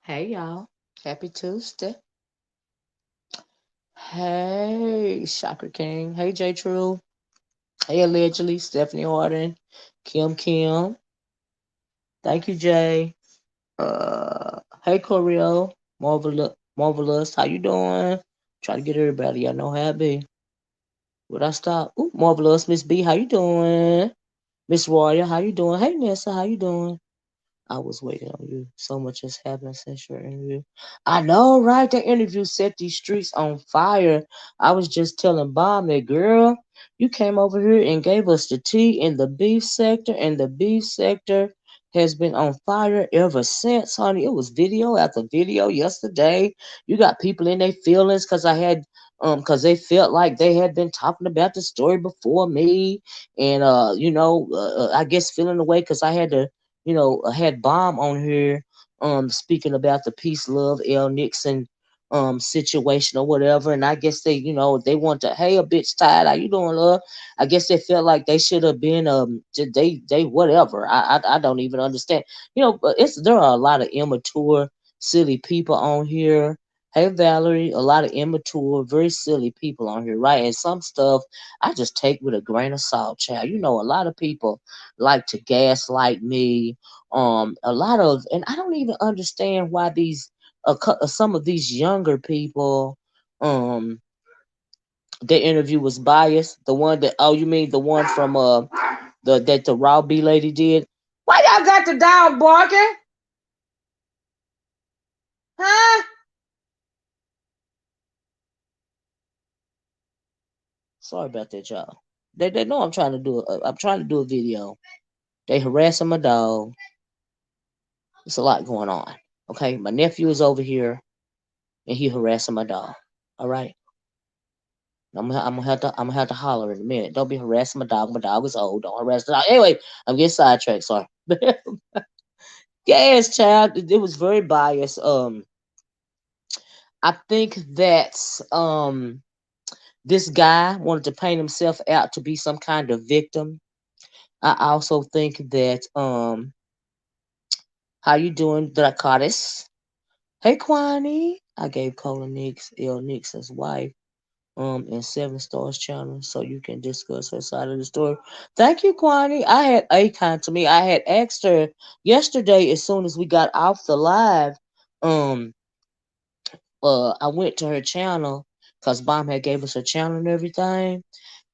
Hey y'all. Happy Tuesday. Hey Chakra King. Hey J True. Hey Allegedly. Stephanie Harden. Kim. Thank you, Jay. Hey Corio. Marvelous. How you doing? Try to get everybody. I know how it be. Would I stop? Ooh, Marvelous. Miss B, how you doing? Miss Roya, how you doing? Hey Nessa, how you doing? I was waiting on you. So much has happened since your interview. I know, right? That interview set these streets on fire. I was just telling Bob that, girl, you came over here and gave us the tea in the beef sector, and the beef sector has been on fire ever since, honey. It was video after video yesterday. You got people in their feelings because they felt like they had been talking about the story before me, and I guess feeling away because I had to had Bomb on here speaking about the peace, love, L. Nixon situation or whatever. And I guess they want to, hey, a bitch tired. How you doing, love? I guess they felt like they should have been they whatever. I don't even understand. But there are a lot of immature, silly people on here. Hey Valerie, a lot of immature, very silly people on here, right? And some stuff I just take with a grain of salt, child. A lot of people like to gaslight me. A lot of, and I don't even understand why some of these younger people, um, their interview was biased. The one that, oh, you mean the one from the Raw B lady did? Why y'all got the dog barking? Huh? Sorry about that, y'all. They know I'm trying to do a video. They harassing my dog. It's a lot going on. Okay, my nephew is over here and he harassing my dog. All right. I'm gonna have to holler in a minute. Don't be harassing my dog. My dog is old. Don't harass the dog. Anyway, I'm getting sidetracked. Sorry. Yes, child. It was very biased. I think that this guy wanted to paint himself out to be some kind of victim. I also think that how you doing, Dracaris? Hey, Kwani. I gave Cola Nix, L Nixon's wife, and Seven Stars channel so you can discuss her side of the story. Thank you, Kwani. I had Akon to me. I had asked her yesterday as soon as we got off the live. Um, I went to her channel because Bomb had gave us her channel and everything,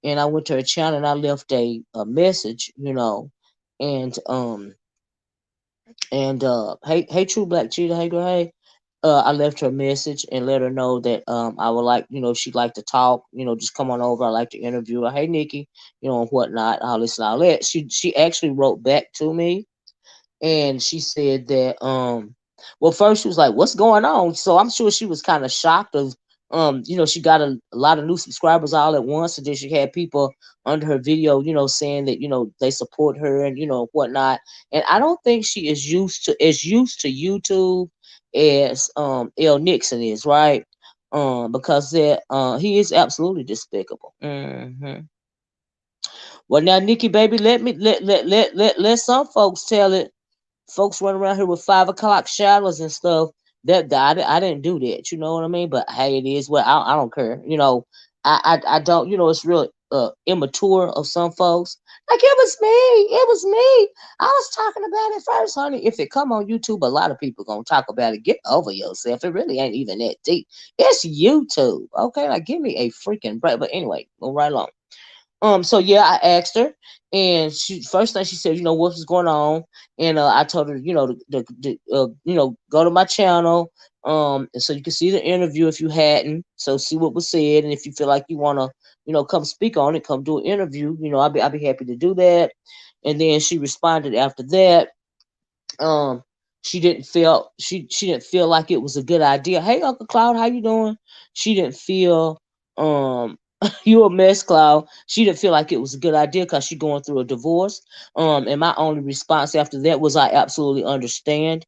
and I went to her channel and I left a message, and hey True Black Cheetah, hey girl, hey. I left her a message and let her know that I would like, if she'd like to talk, just come on over. I like to interview her. Hey Nikki, and whatnot. I'll listen. I'll let. She actually wrote back to me and she said that well, first she was like, what's going on? So I'm sure she was kind of shocked of she got a lot of new subscribers all at once, and then she had people under her video, saying that they support her and whatnot. And I don't think she is used to YouTube as L Nixon is, right? Because that he is absolutely despicable. Well, now Nikki baby, let some folks tell it. Folks run around here with 5 o'clock shadows and stuff. I didn't do that. You know what I mean? But hey, it is what I don't care. I don't. It's real immature of some folks. Like it was me. It was me. I was talking about it first, honey. If it come on YouTube, a lot of people gonna talk about it. Get over yourself. It really ain't even that deep. It's YouTube. Okay, like give me a freaking break. But anyway, go right along. So yeah, I asked her, and she first thing she said, what's going on, and I told her, go to my channel, so you can see the interview if you hadn't, so see what was said, and if you feel like you wanna, come speak on it, come do an interview, I'll be happy to do that. And then she responded after that. Um, she didn't feel like it was a good idea. Hey, Uncle Cloud, how you doing? She didn't feel you a mess, Cloud. She didn't feel like it was a good idea because she going through a divorce. And my only response after that was I absolutely understand.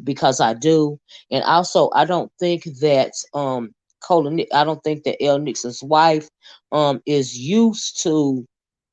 Because I do, and also I don't think that I don't think that L Nixon's wife is used to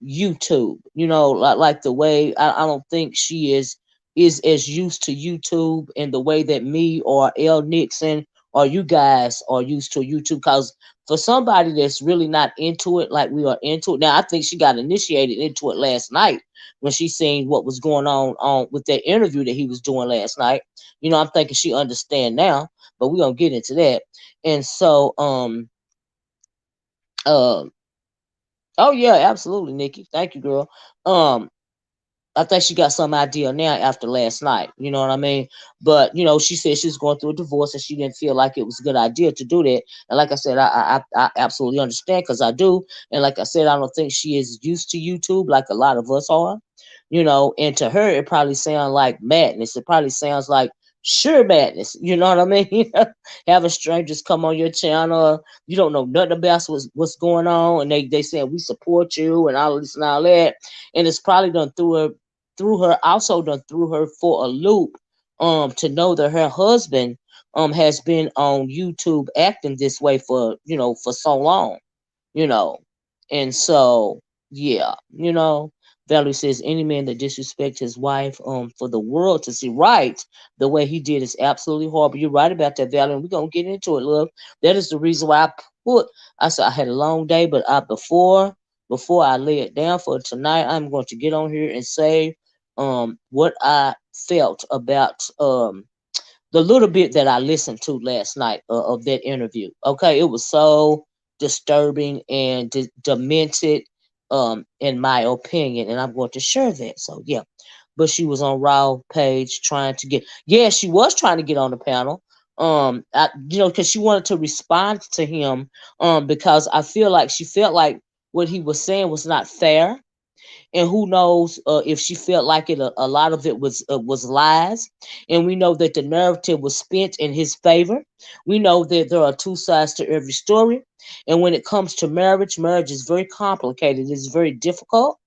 YouTube. Like the way I don't think she is is as used to YouTube in the way that me or L Nixon or you guys are used to YouTube. Because for somebody that's really not into it like we are into it now, I think she got initiated into it last night when she seen what was going on with that interview that he was doing last night. I'm thinking she understand now, but we're gonna get into that. And so uh, oh yeah, absolutely, Nikki. Thank you, girl. Um I think she got some idea now after last night. You know what I mean? But she said she was going through a divorce and she didn't feel like it was a good idea to do that. And like I said, I absolutely understand because I do. And like I said, I don't think she is used to YouTube like a lot of us are. And to her, it probably sounds like madness. It probably sounds like sure madness. You know what I mean? Having strangers come on your channel, you don't know nothing about what's going on, and they saying we support you and all this and all that, and it's probably done threw her for a loop to know that her husband has been on YouTube acting this way for so long, you know. And so yeah, Valerie says any man that disrespects his wife for the world to see right the way he did is absolutely horrible. You're right about that, Valerie, and we're gonna get into it, love. That is the reason why I said I had a long day, but before I lay it down for tonight, I'm going to get on here and say what I felt about the little bit that I listened to last night of that interview. Okay, it was so disturbing and demented, in my opinion, and I'm going to share that. So yeah, but she was on Raw page trying to get. Yeah, she was trying to get on the panel. Because she wanted to respond to him, because I feel like she felt like what he was saying was not fair, and who knows if she felt like a lot of it was lies. And we know that the narrative was spent in his favor. We know that there are two sides to every story, and when it comes to marriage is very complicated. It's very difficult,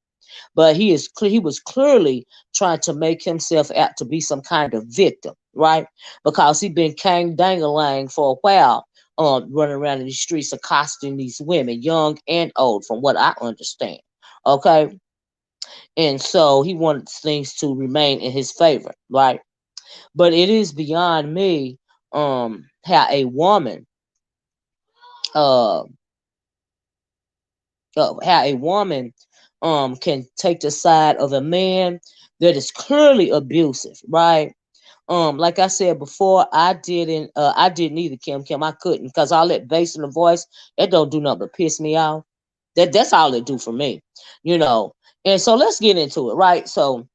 but he was clearly trying to make himself out to be some kind of victim, right? Because he'd been kang dangalang for a while, running around in the streets accosting these women, young and old, from what I understand. Okay, and so he wanted things to remain in his favor, right? But it is beyond me how a woman uh, how a woman can take the side of a man that is clearly abusive, right? Like I said before, I didn't either, Kim. I couldn't, because all that bass in the voice, that don't do nothing but piss me off. That's all it do for me, you know. And so let's get into it, right? So,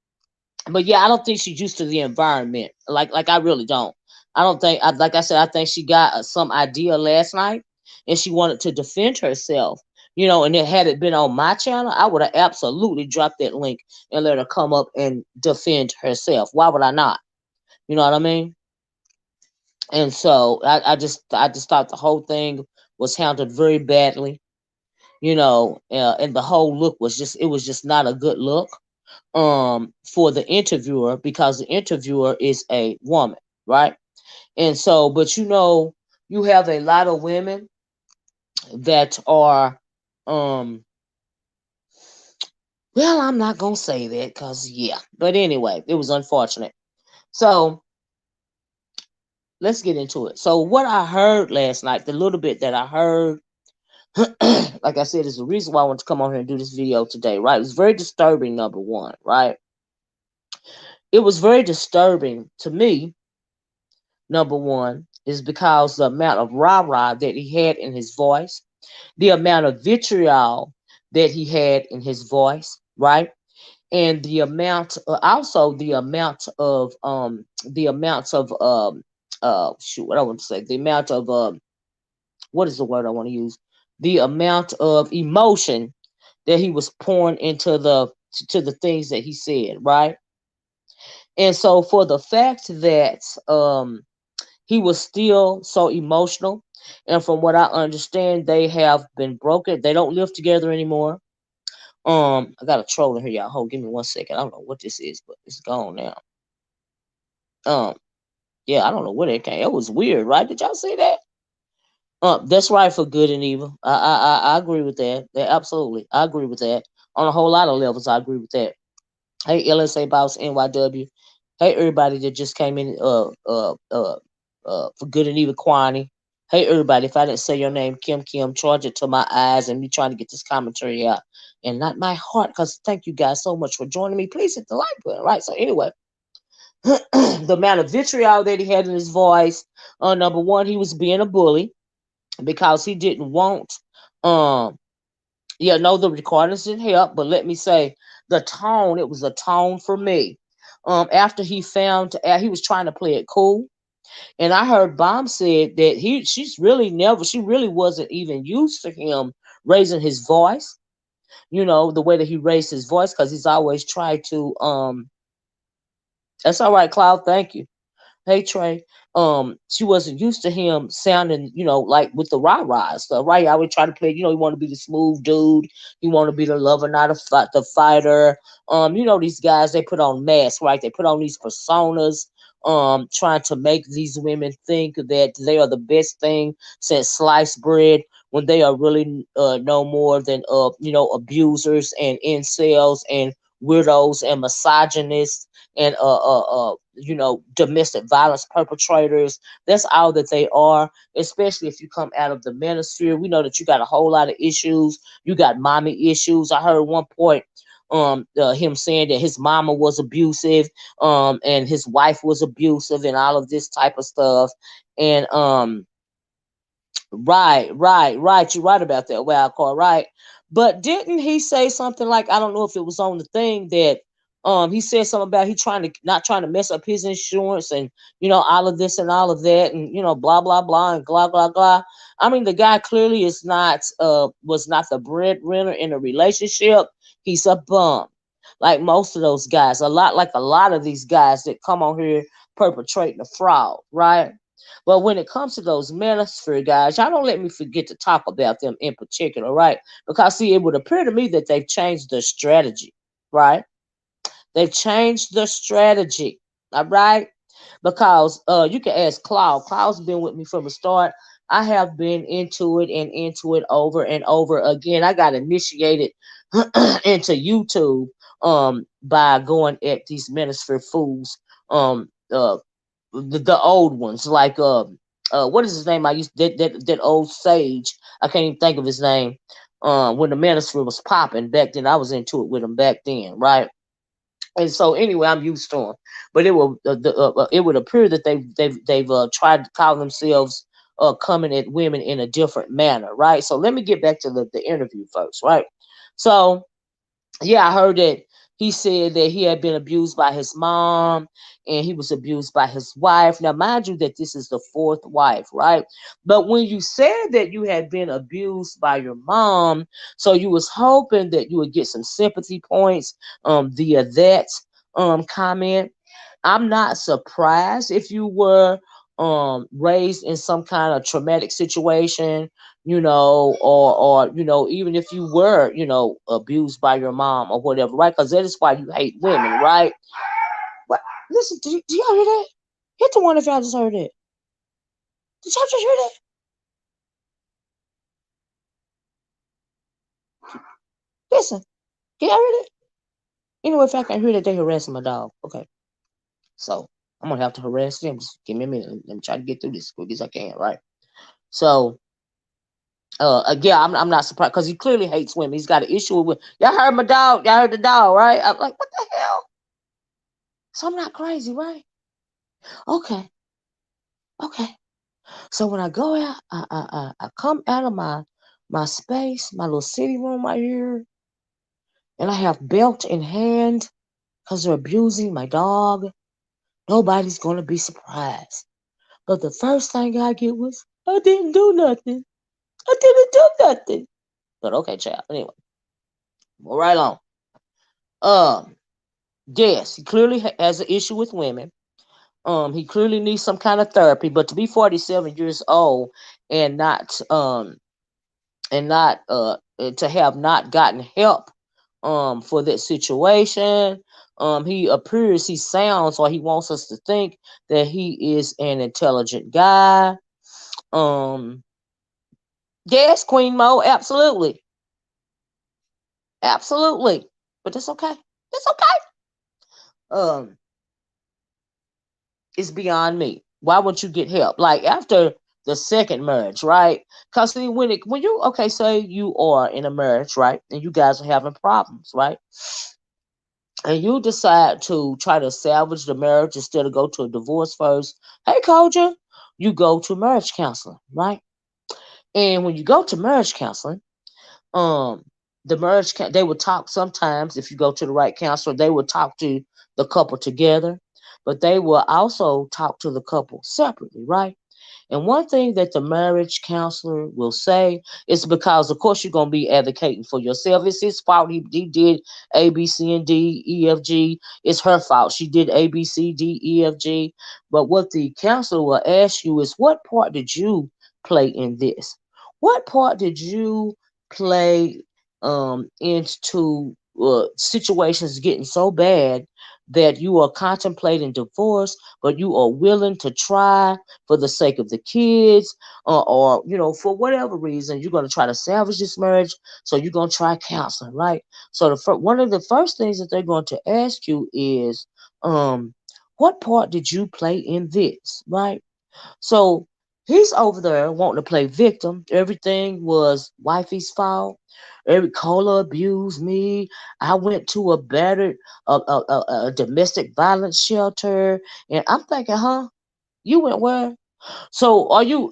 but yeah, I don't think she's used to the environment. Like I really don't. I don't think. Like I said, I think she got some idea last night, and she wanted to defend herself. And it had it been on my channel, I would have absolutely dropped that link and let her come up and defend herself. Why would I not? You know what I mean? And so I just thought the whole thing was handled very badly. And the whole look was just not a good look for the interviewer, because the interviewer is a woman, right? And so, but you have a lot of women that are well, I'm not gonna say that because yeah, but anyway, it was unfortunate. So let's get into it. So what I heard last night, the little bit that I heard, like I said, is the reason why I want to come on here and do this video today, right? It was very disturbing, number one, right? It was very disturbing to me, number one, is because the amount of rah-rah that he had in his voice, the amount of vitriol that he had in his voice, right? And the amount, also the amount of shoot, what I want to say, the amount of what is the word I want to use? The amount of emotion that he was pouring into the things that he said, right? And so for the fact that he was still so emotional, and from what I understand, they have been broken. They don't live together anymore. I got a troll in here, y'all. Hold, give me 1 second. I don't know what this is, but it's gone now. Um, yeah, I don't know where that came. It was weird, right? Did y'all see that? That's right, for good and evil. I agree with that. Absolutely, I agree with that. On a whole lot of levels, I agree with that. Hey, LSA Boss NYW. Hey, everybody that just came in for good and evil Kwani. Hey, everybody, if I didn't say your name, Kim, charge it to my eyes and me trying to get this commentary out and not my heart, because thank you guys so much for joining me. Please hit the like button, right? So, anyway, the amount of vitriol that he had in his voice, number one, he was being a bully because he didn't want, um, yeah, no, the recordings didn't help, but let me say, the tone, it was a tone for me. After he found, he was trying to play it cool. And I heard Bomb said that she really wasn't even used to him raising his voice, the way that he raised his voice, because he's always tried to, that's all right, Cloud, thank you. Hey Trey, she wasn't used to him sounding, like with the rah-rah stuff, right? I would try to play, he want to be the smooth dude, he want to be the lover, not the fighter. These guys, they put on masks, right? They put on these personas, trying to make these women think that they are the best thing since sliced bread, when they are really no more than abusers and incels and weirdos and misogynists and domestic violence perpetrators. That's all that they are, especially if you come out of the Manosphere. We know that you got a whole lot of issues. You got mommy issues. I heard one point him saying that his mama was abusive, and his wife was abusive and all of this type of stuff. And right. You're right about that, wild card, right? But didn't he say something like, I don't know if it was on the thing, that he said something about he trying to not trying to mess up his insurance, and all of this and all of that, and blah blah blah and blah blah blah. I mean, the guy clearly is not was not the breadwinner in a relationship. He's a bum. Like most of those guys, a lot of these guys that come on here perpetrating a fraud, right? But when it comes to those Manosphere guys, y'all don't let me forget to talk about them in particular, right? Because see, it would appear to me that they've changed their strategy, right? They've changed the strategy, all right? Because you can ask Claude. Claude's been with me from the start. I have been into it and into it over and over again. I got initiated into YouTube by going at these Manosphere fools, the old ones, like what is his name? I used that old sage. I can't even think of his name. When the Manosphere was popping back then, I was into it with him back then, right? And so anyway, I'm used to them. But it would appear that they've tried to call themselves coming at women in a different manner, right? So let me get back to the interview first, right? So yeah, I heard that he said that he had been abused by his mom and he was abused by his wife. Now, mind you, that this is the fourth wife, right? But when you said that you had been abused by your mom, so you was hoping that you would get some sympathy points via that comment. I'm not surprised if you were raised in some kind of traumatic situation, or even if you were, abused by your mom or whatever, right? Because that is why you hate women, right? But listen, do y'all hear that? Hit the one if y'all just heard it. Did y'all just hear that? Listen, can y'all hear that? Anyway, if I can hear that, they harassing my dog. Okay, so I'm gonna have to harass them. Just give me a minute. Let me try to get through this as quick as I can, right? So again, I'm not surprised because he clearly hates women. He's got an issue with women. Y'all heard my dog. Y'all heard the dog, right? I'm like, what the hell? So I'm not crazy, right? Okay, okay. So when I go out, I come out of my space, my little sitting room right here, and I have belt in hand because they're abusing my dog. Nobody's gonna be surprised. But the first thing I get was, I didn't do nothing. I didn't do nothing. But okay, child. Anyway, well, right on. Um, yes, he clearly has an issue with women. He clearly needs some kind of therapy. But to be 47 years old and not to have not gotten help for that situation, he sounds, or he wants us to think that he is an intelligent guy. Um, yes, Queen Mo, absolutely, absolutely. But that's okay. That's okay. Um, It's beyond me. Why would you get help? Like after the second marriage, right? Because see, when you okay, say you are in a marriage, right, and you guys are having problems, right, and you decide to try to salvage the marriage instead of go to a divorce first. Hey, Koja, you go to marriage counseling, right? And when you go to marriage counseling, um, they would talk sometimes. If you go to the right counselor, they would talk to the couple together, but they will also talk to the couple separately, right? And one thing that the marriage counselor will say is because, of course, you're going to be advocating for yourself. It's his fault. He did A, B, C, and D, E, F, G. It's her fault. She did A, B, C, D, E, F, G. But what the counselor will ask you is, what part did you play in this? What part did you play into situations getting so bad that you are contemplating divorce, but you are willing to try for the sake of the kids, or for whatever reason you're going to try to salvage this marriage, so you're going to try counseling, right? So one of the first things that they're going to ask you is, what part did you play in this, right? So he's over there wanting to play victim. Everything was wifey's fault. Every Cola abused me. I went to a battered a domestic violence shelter, and I'm thinking, huh? You went where? So are you?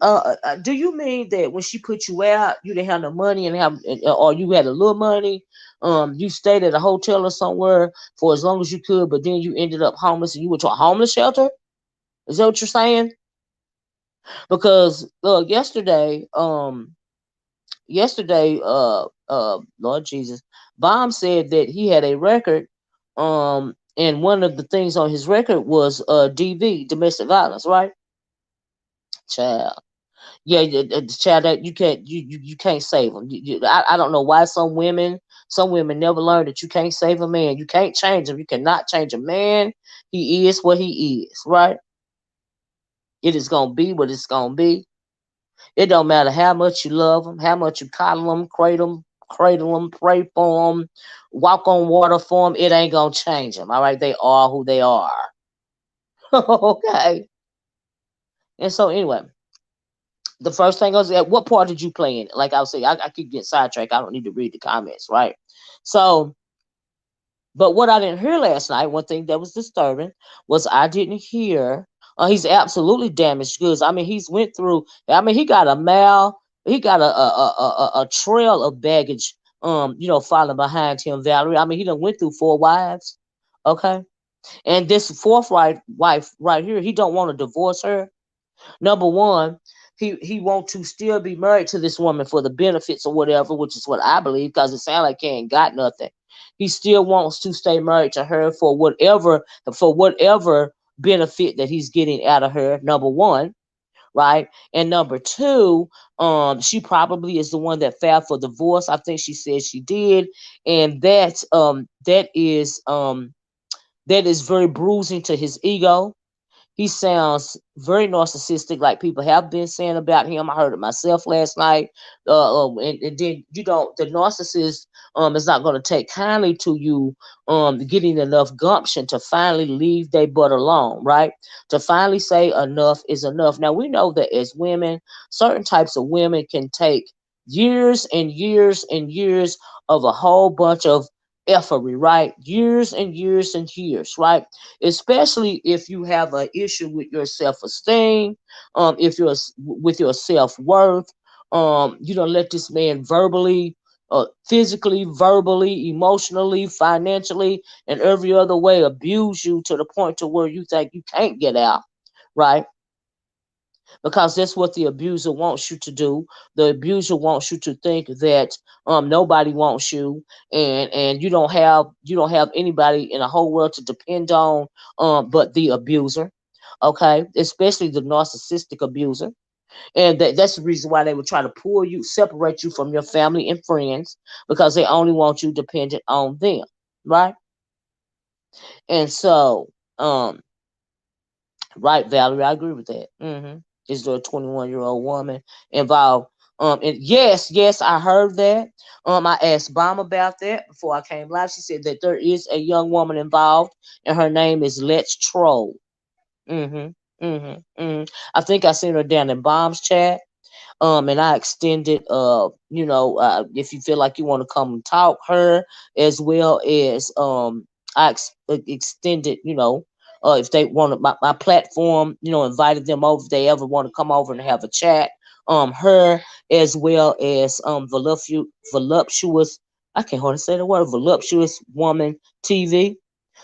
Do you mean that when she put you out, you didn't have no money or you had a little money? You stayed at a hotel or somewhere for as long as you could, but then you ended up homeless and you went to a homeless shelter. Is that what you're saying? Because Lord Jesus, Bomb said that he had a record, and one of the things on his record was DV, domestic violence, right? Child. Yeah, child, that you can't save them. I don't know why some women never learn that you can't save a man. You can't change him. You cannot change a man. He is what he is, right? It is gonna be what it's gonna be. It don't matter how much you love him, how much you coddle him, cradle him, pray for him, walk on water for him. It ain't gonna change them. All right, they are who they are. Okay. And so anyway, the first thing was, what part did you play in it? Like I was saying, I keep getting sidetracked. I don't need to read the comments, right? So, but what I didn't hear last night, one thing that was disturbing was I didn't hear. He's absolutely damaged goods. I mean, he's went through. I mean, he got a mal. He got a trail of baggage. Following behind him, Valerie. I mean, he done went through 4 wives. Okay, and this fourth wife right here, he don't want to divorce her. Number one, he want to still be married to this woman for the benefits or whatever, which is what I believe, because it sounds like he ain't got nothing. He still wants to stay married to her for whatever benefit that he's getting out of her. Number one, right? And number two, she probably is the one that filed for divorce. I think she said she did, and that is very bruising to his ego. He sounds very narcissistic, like people have been saying about him. I heard it myself last night. And then the narcissist is not going to take kindly to you getting enough gumption to finally leave their butt alone, right? To finally say enough is enough. Now we know that as women, certain types of women can take years and years and years of a whole bunch of effery, right? Years and years and years, right? Especially if you have an issue with your self-esteem, if you're with your self-worth. You don't let this man verbally, physically, verbally, emotionally, financially, and every other way abuse you to the point to where you think you can't get out, right? Because that's what the abuser wants you to do. The abuser wants you to think that nobody wants you, and you don't have anybody in the whole world to depend on, but the abuser. Okay, especially the narcissistic abuser, and that's the reason why they would try to separate you from your family and friends, because they only want you dependent on them, right? And so, right, Valerie, I agree with that. Is there a 21-year-old woman involved? And yes, I heard that. I asked Bomb about that before I came live. She said that there is a young woman involved, and her name is Let's Troll. Mm-hmm. Mm-hmm. Mm-hmm. I think I seen her down in Bomb's chat. And I extended, if you feel like you want to come and talk, her, as well as, extended, if they wanted my platform, invited them over if they ever want to come over and have a chat. Her, as well as, voluptuous, I can't hardly say the word, voluptuous woman TV.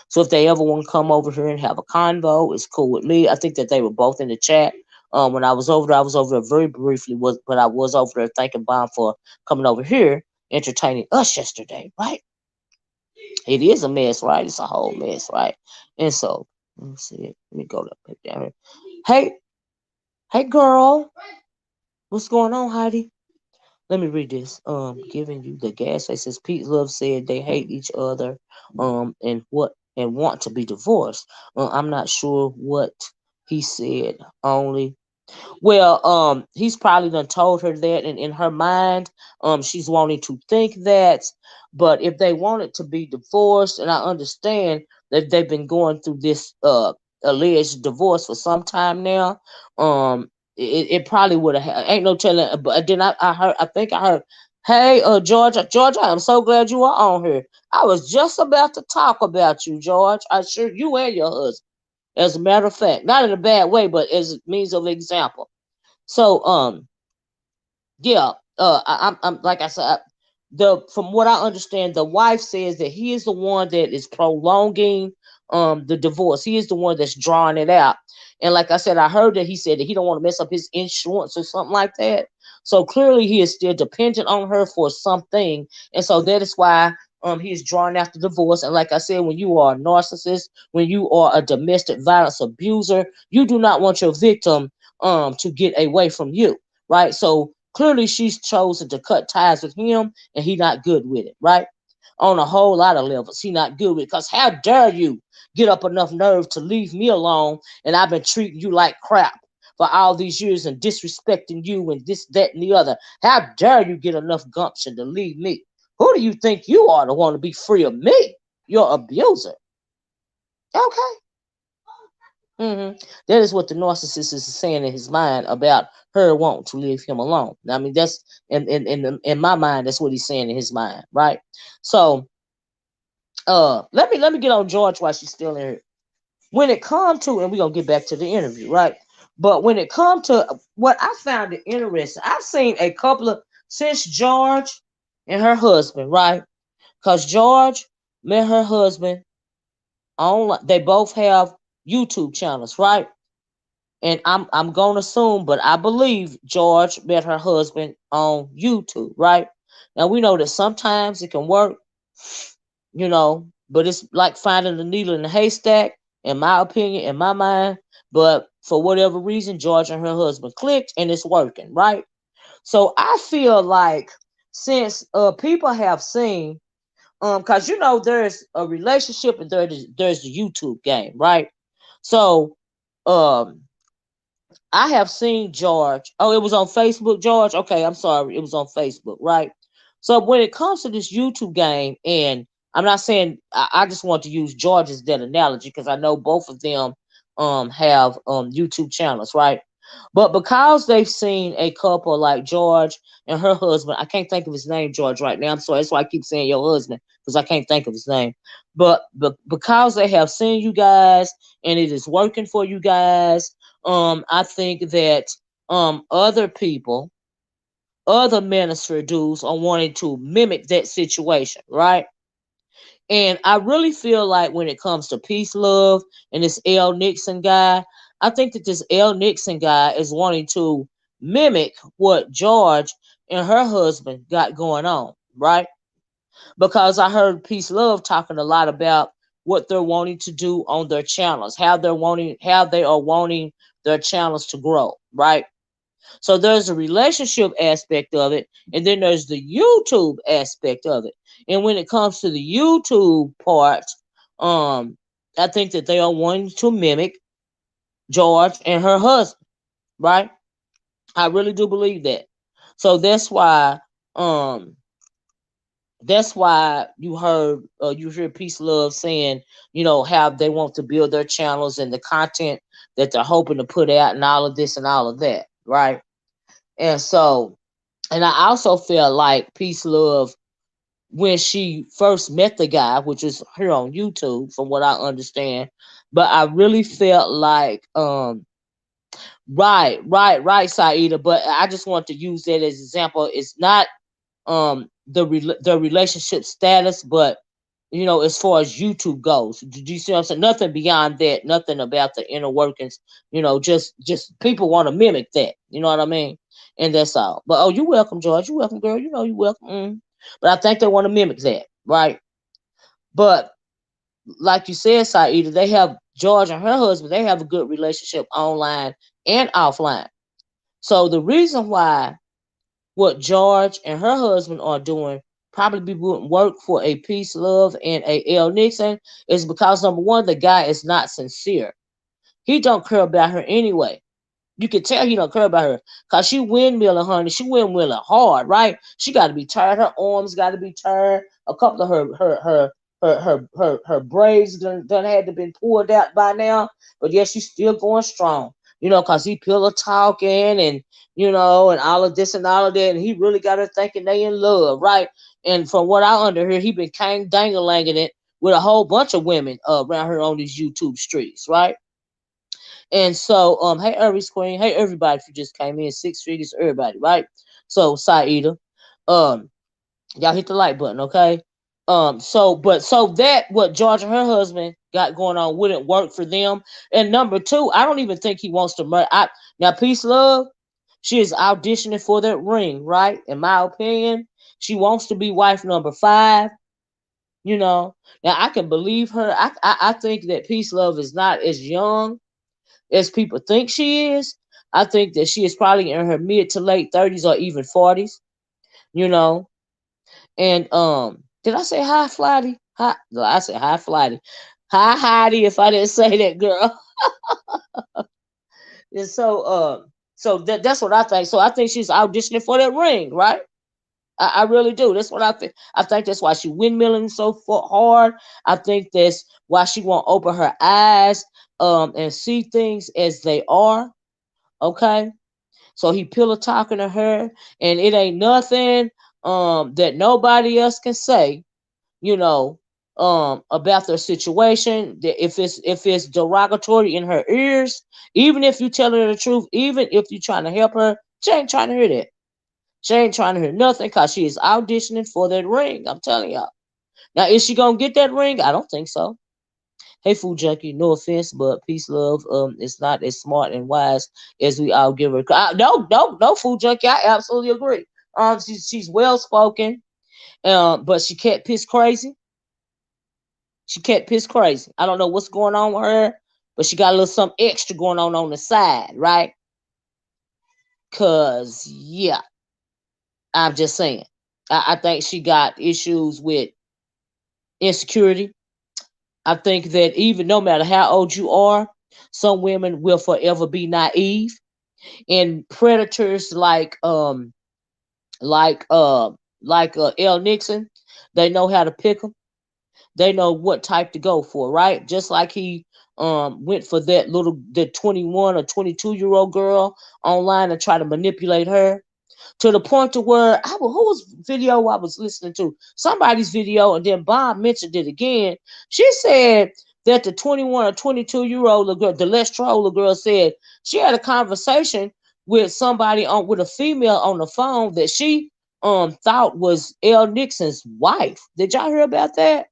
So if they ever want to come over here and have a convo, it's cool with me. I think that they were both in the chat. When I was over there very briefly, but I was over there thanking Bomb for coming over here, entertaining us yesterday, right? It is a mess, right? It's a whole mess, right? And so, let me see. Let me go down here. Hey, hey, girl, what's going on, Heidi? Let me read this. Giving you the gas. It says Pete Love said they hate each other. And want to be divorced. I'm not sure what he said. Only well, he's probably done told her that, and in her mind, she's wanting to think that. But if they wanted to be divorced, and I understand that they've been going through this alleged divorce for some time now, it probably would have. Ain't no telling. But then I heard. I think I heard. Hey, Georgia, I'm so glad you are on here. I was just about to talk about you, George. I sure you and your husband. As a matter of fact, not in a bad way, but as a means of example. So, yeah, I'm like I said, the from what I understand, the wife says that he is the one that is prolonging the divorce. He is the one that's drawing it out. And like I said, I heard that he said that he don't want to mess up his insurance or something like that. So clearly he is still dependent on her for something. And so that is why he is drawing out the divorce. And like I said, when you are a narcissist, when you are a domestic violence abuser, you do not want your victim to get away from you, right? So clearly she's chosen to cut ties with him, and he not good with it, right? On a whole lot of levels, he not good with it. Because how dare you get up enough nerve to leave me alone, and I've been treating you like crap for all these years and disrespecting you and this, that, and the other. How dare you get enough gumption to leave me? Who do you think you are to want to be free of me? You're abuser. Okay. That is what the narcissist is saying in his mind about her wanting to leave him alone. I mean, that's in my mind, that's what he's saying in his mind, right? So, let me get on George while she's still in here. When it comes to, and we're gonna get back to the interview, right? But when it comes to what I found it interesting, I've seen a couple of since George and her husband, right? Because George met her husband on, they both have YouTube channels, right? And I'm gonna assume, but I believe George met her husband on YouTube, right? Now we know that sometimes it can work, but it's like finding the needle in the haystack, in my opinion, in my mind. But for whatever reason, George and her husband clicked and it's working, right? So I feel like since people have seen, because there's a relationship and there's the YouTube game, right? So um I have seen George. Oh, it was on Facebook, George. Okay, I'm sorry. It was on Facebook, right? So when it comes to this YouTube game, and I'm not saying I just want to use George as that analogy because I know both of them have YouTube channels, right? But because they've seen a couple like George and her husband, I can't think of his name, George, right now. I'm sorry. That's why I keep saying your husband because I can't think of his name. But because they have seen you guys and it is working for you guys, I think that other people, other Manosphere dudes are wanting to mimic that situation, right? And I really feel like when it comes to peace, love, and this L. Nixon guy, I think that this L. Nixon guy is wanting to mimic what George and her husband got going on, right? Because I heard Peace Love talking a lot about what they're wanting to do on their channels, how they are wanting their channels to grow, right? So there's a relationship aspect of it, and then there's the YouTube aspect of it. And when it comes to the YouTube part, I think that they are wanting to mimic George and her husband, right? I really do believe that. So um that's why you hear Peace Love saying, how they want to build their channels and the content that they're hoping to put out and all of this and all of that, right? And so, and I also felt like Peace Love, when she first met the guy, which is here on YouTube, from what I understand. But I really felt like, right, Saida. But I just want to use that as an example. It's not the relationship status, but as far as YouTube goes, do you see what I'm saying? Nothing beyond that, nothing about the inner workings. Just people want to mimic that. You know what I mean? And that's all. But oh, you're welcome, George. You're welcome, girl. You're welcome. But I think they want to mimic that, right? But like you said, Saida, they have George and her husband. They have a good relationship online and offline. So the reason why what George and her husband are doing probably wouldn't work for a Peace Love and a L Nixon is because, number one, the guy is not sincere. He don't care about her anyway. You can tell he don't care about her because she windmilling, honey. She windmilling hard, right? She got to be tired. Her arms got to be tired. A couple of her braids done had to been pulled out by now, but yes, she's still going strong. Cause he pillow talking and and all of this and all of that, and he really got her thinking they in love, right? And from what I underheard, he been kind dangling it with a whole bunch of women around here on these YouTube streets, right? And so, hey, Aries Queen, hey, everybody, if you just came in, six figures, everybody, right? So, Saida, um, y'all hit the like button, okay? So that what George and her husband got going on wouldn't work for them. And number two, I don't even think he wants to murder. Now, Peace Love, she is auditioning for that ring, right? In my opinion, she wants to be wife number 5. Now I can believe her. I think that Peace Love is not as young as people think she is. I think that she is probably in her mid to late 30s or even 40s, you know. And did I say hi, Flighty? Hi, no, I said hi, Flighty. Hi, Heidi, if I didn't say that, girl. And so that's what I think. So I think she's auditioning for that ring, right? I really do. That's what I think. I think that's why she windmilling so hard. I think that's why she won't open her eyes and see things as they are. Okay. So he pillow talking to her, and it ain't nothing that nobody else can say, you know, about their situation. That if it's derogatory in her ears, even if you tell her the truth, even if you're trying to help her, she ain't trying to hear that. She ain't trying to hear nothing because she is auditioning for that ring. I'm telling y'all. Now, is she gonna get that ring? I don't think so. Hey, food junkie, no offense, but peace, love, it's not as smart and wise as we all give her. No, food junkie. I absolutely agree. She's well spoken, but she can't piss crazy. She can't piss crazy. I don't know what's going on with her, but she got a little something extra going on the side, right? Cause yeah, I'm just saying. I think she got issues with insecurity. I think that even no matter how old you are, some women will forever be naive, and predators like L Nixon, they know how to pick them. They know what type to go for, right? Just like he went for the 21 or 22-year-old girl online and try to manipulate her to the point to where who was video I was listening to? Somebody's video, and then Bob mentioned it again. She said that the 21 or 22-year-old girl, the less troller girl, said she had a conversation with somebody with a female on the phone that she thought was L Nixon's wife. Did y'all hear about that?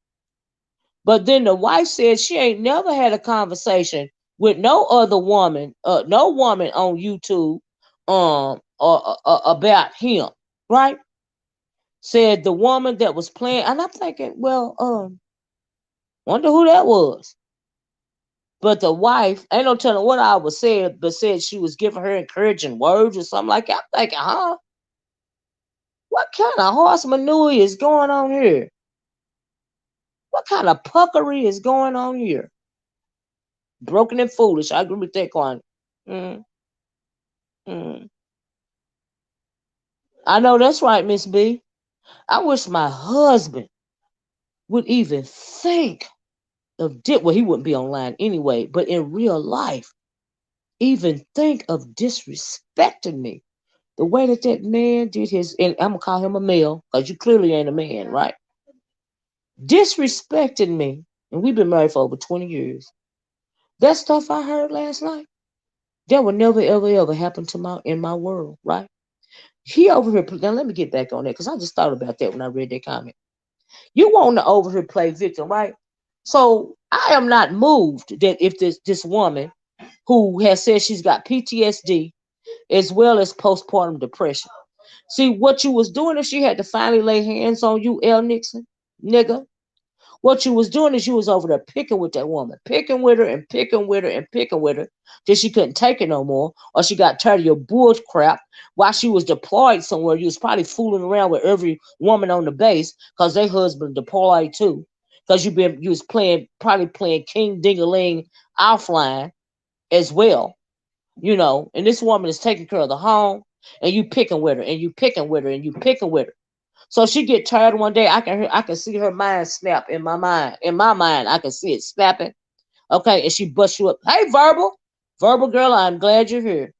But then the wife said she ain't never had a conversation with no other woman, no woman on YouTube, about him, right? Said the woman that was playing, and I'm thinking, well, wonder who that was. But the wife, ain't no telling what I was said, but said she was giving her encouraging words or something like that. I'm thinking, huh? What kind of horse manure is going on here? What kind of puckery is going on here? Broken and foolish. I agree with that, Quan. Mm, mm. I know that's right, Miss B. I wish my husband would even think of dip. Well, he wouldn't be online anyway, but in real life, even think of disrespecting me? The way that that man did his, and I'm gonna call him a male, because you clearly ain't a man, right? Disrespecting me, and we've been married for over 20 years. That stuff I heard last night, that would never, ever, ever happen to in my world, right? He over here, now let me get back on that, because I just thought about that when I read that comment. You want to over here play victim, right? So I am not moved that if this woman who has said she's got PTSD as well as postpartum depression. See, what you was doing if she had to finally lay hands on you, L. Nixon, nigga. What you was doing is you was over there picking with that woman, picking with her and picking with her and picking with her till she couldn't take it no more, or she got tired of your bull crap while she was deployed somewhere. You was probably fooling around with every woman on the base because their husband deployed too. Because you was probably playing King Dingaling offline as well, and this woman is taking care of the home, and you picking with her, and you picking with her, and you picking with her. So she get tired one day. I can see her mind snap in my mind. In my mind, I can see it snapping. Okay, and she busts you up. Hey, verbal girl, I'm glad you're here.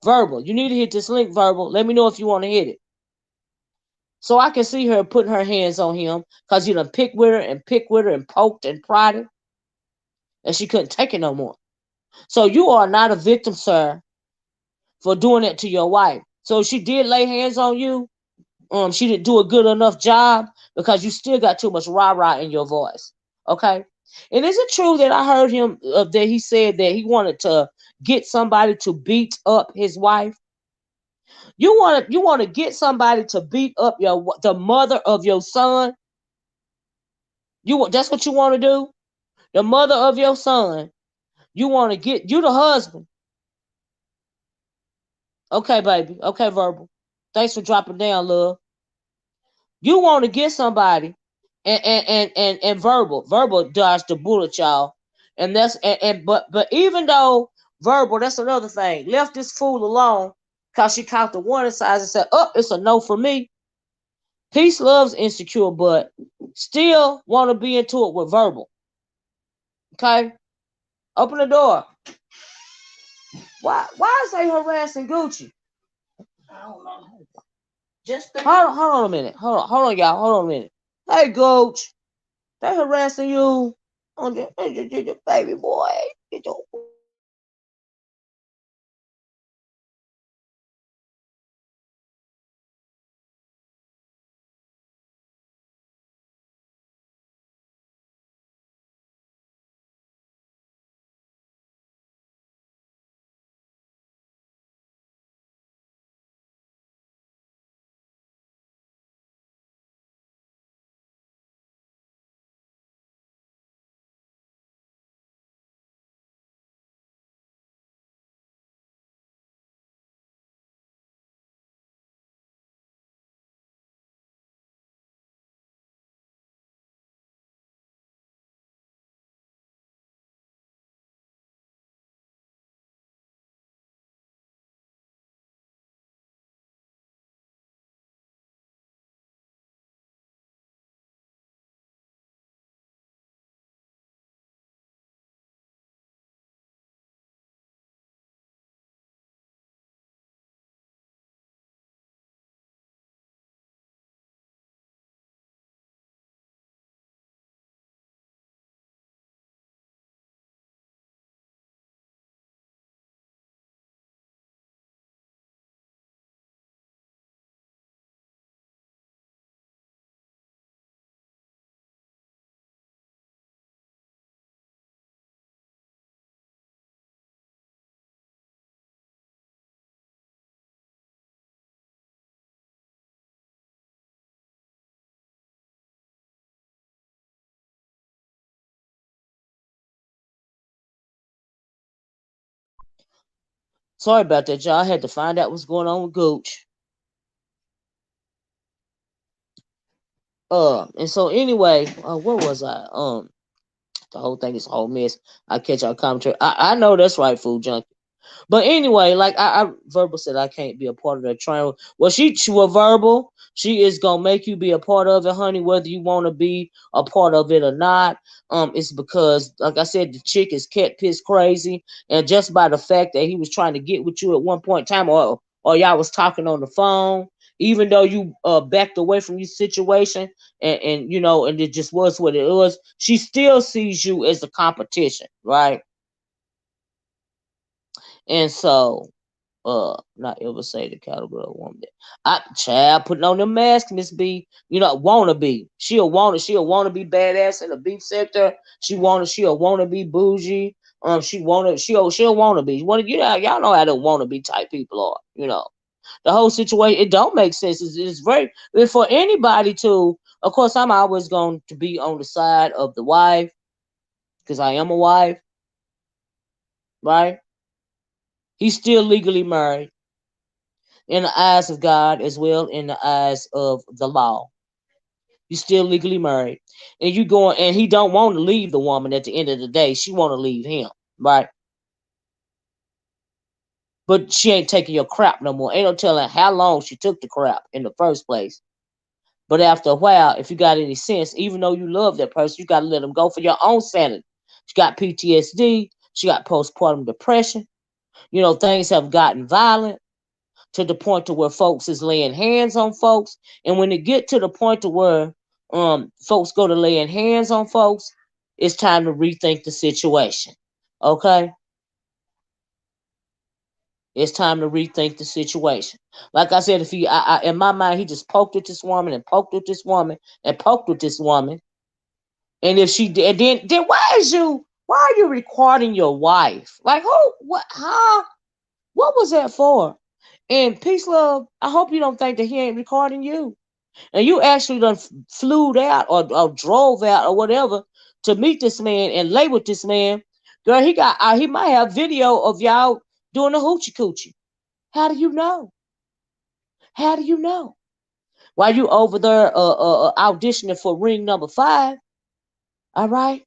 Verbal, you need to hit this link. Verbal, let me know if you want to hit it. So I can see her putting her hands on him because you done pick with her and pick with her and poked and prodded, and she couldn't take it no more. So you are not a victim, sir, for doing it to your wife. So she did lay hands on you. She didn't do a good enough job because you still got too much rah-rah in your voice. Okay? And is it true that I heard him that he said that he wanted to get somebody to beat up his wife? You want to get somebody to beat up the mother of your son? That's what you want to do? The mother of your son. You want to get you the husband. Okay, baby. Okay, verbal. Thanks for dropping down, love. You want to get somebody and verbal dodged the bullet, y'all. And that's but even though verbal, that's another thing, left this fool alone because she caught the warning signs and said, oh, it's a no for me. Peace loves insecure, but still want to be into it with verbal. Okay? Open the door. Why is they harassing Gucci? I don't know. Hold on a minute. Hold on, y'all. Hold on a minute. Hey, Coach. They harassing you on the baby boy. Sorry about that, y'all. I had to find out what's going on with Gooch. And so anyway, where was I? The whole thing is a whole mess. I catch our commentary. I know that's right, food junkie. But anyway, like I verbal said, I can't be a part of that trial. Well, she was verbal. She is gonna make you be a part of it, honey, whether you want to be a part of it or not. It's because, like I said, the chick is cat piss crazy, and just by the fact that he was trying to get with you at one point in time, or y'all was talking on the phone, even though you backed away from your situation, and you know, and it just was what it was, she still sees you as a competition, right? And so, not ever say the category of woman that I child putting on them masks, Miss B, you know, wanna be. She'll wanna be badass in the beef sector. She'll wanna be bougie. She'll wanna be. You know, y'all know how the wanna be type people are, you know. The whole situation, it don't make sense. It's very, for anybody to, of course, I'm always going to be on the side of the wife, because I am a wife, right? He's still legally married in the eyes of God, as well in the eyes of the law. You're still legally married, and you going, and he don't want to leave the woman. At the end of the day, she want to leave him, right? But she ain't taking your crap no more. Ain't no telling how long she took the crap in the first place. But after a while, if you got any sense, even though you love that person, you got to let them go for your own sanity. She got PTSD. She got postpartum depression. You know, things have gotten violent to the point to where folks is laying hands on folks. And when it get to the point to where folks go to laying hands on folks, it's time to rethink the situation. Okay? It's time to rethink the situation. Like I said, if he, in my mind, he just poked at this woman and poked at this woman and poked with this woman. And if she did, then why are you recording your wife? Like who? What? Huh? What was that for? And peace, love. I hope you don't think that he ain't recording you, and you actually done flew out or drove out or whatever to meet this man and lay with this man. Girl, he might have video of y'all doing the hoochie coochie. How do you know? How do you know? While you over there auditioning for ring number 5, all right?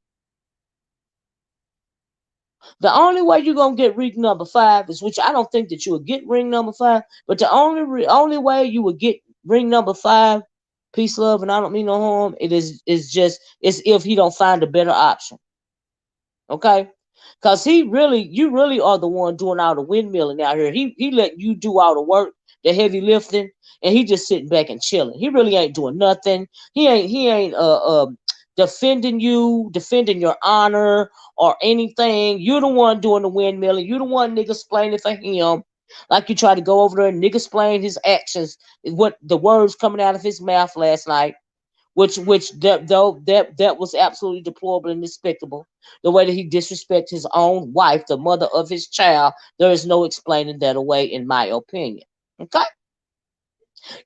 The only way you're gonna get ring number 5 is, which I don't think that you would get ring number 5, but the only way you would get ring number 5, peace, love, and I don't mean no harm. It's if he don't find a better option. Okay? Cause you really are the one doing all the windmilling out here. He let you do all the work, the heavy lifting, and he just sitting back and chilling. He really ain't doing nothing. He ain't defending you, defending your honor or anything. You the one doing the windmilling. You the one nigga explaining for him. Like you tried to go over there and nigga explain his actions, what the words coming out of his mouth last night, that was absolutely deplorable and despicable. The way that he disrespected his own wife, the mother of his child, there is no explaining that away, in my opinion. Okay.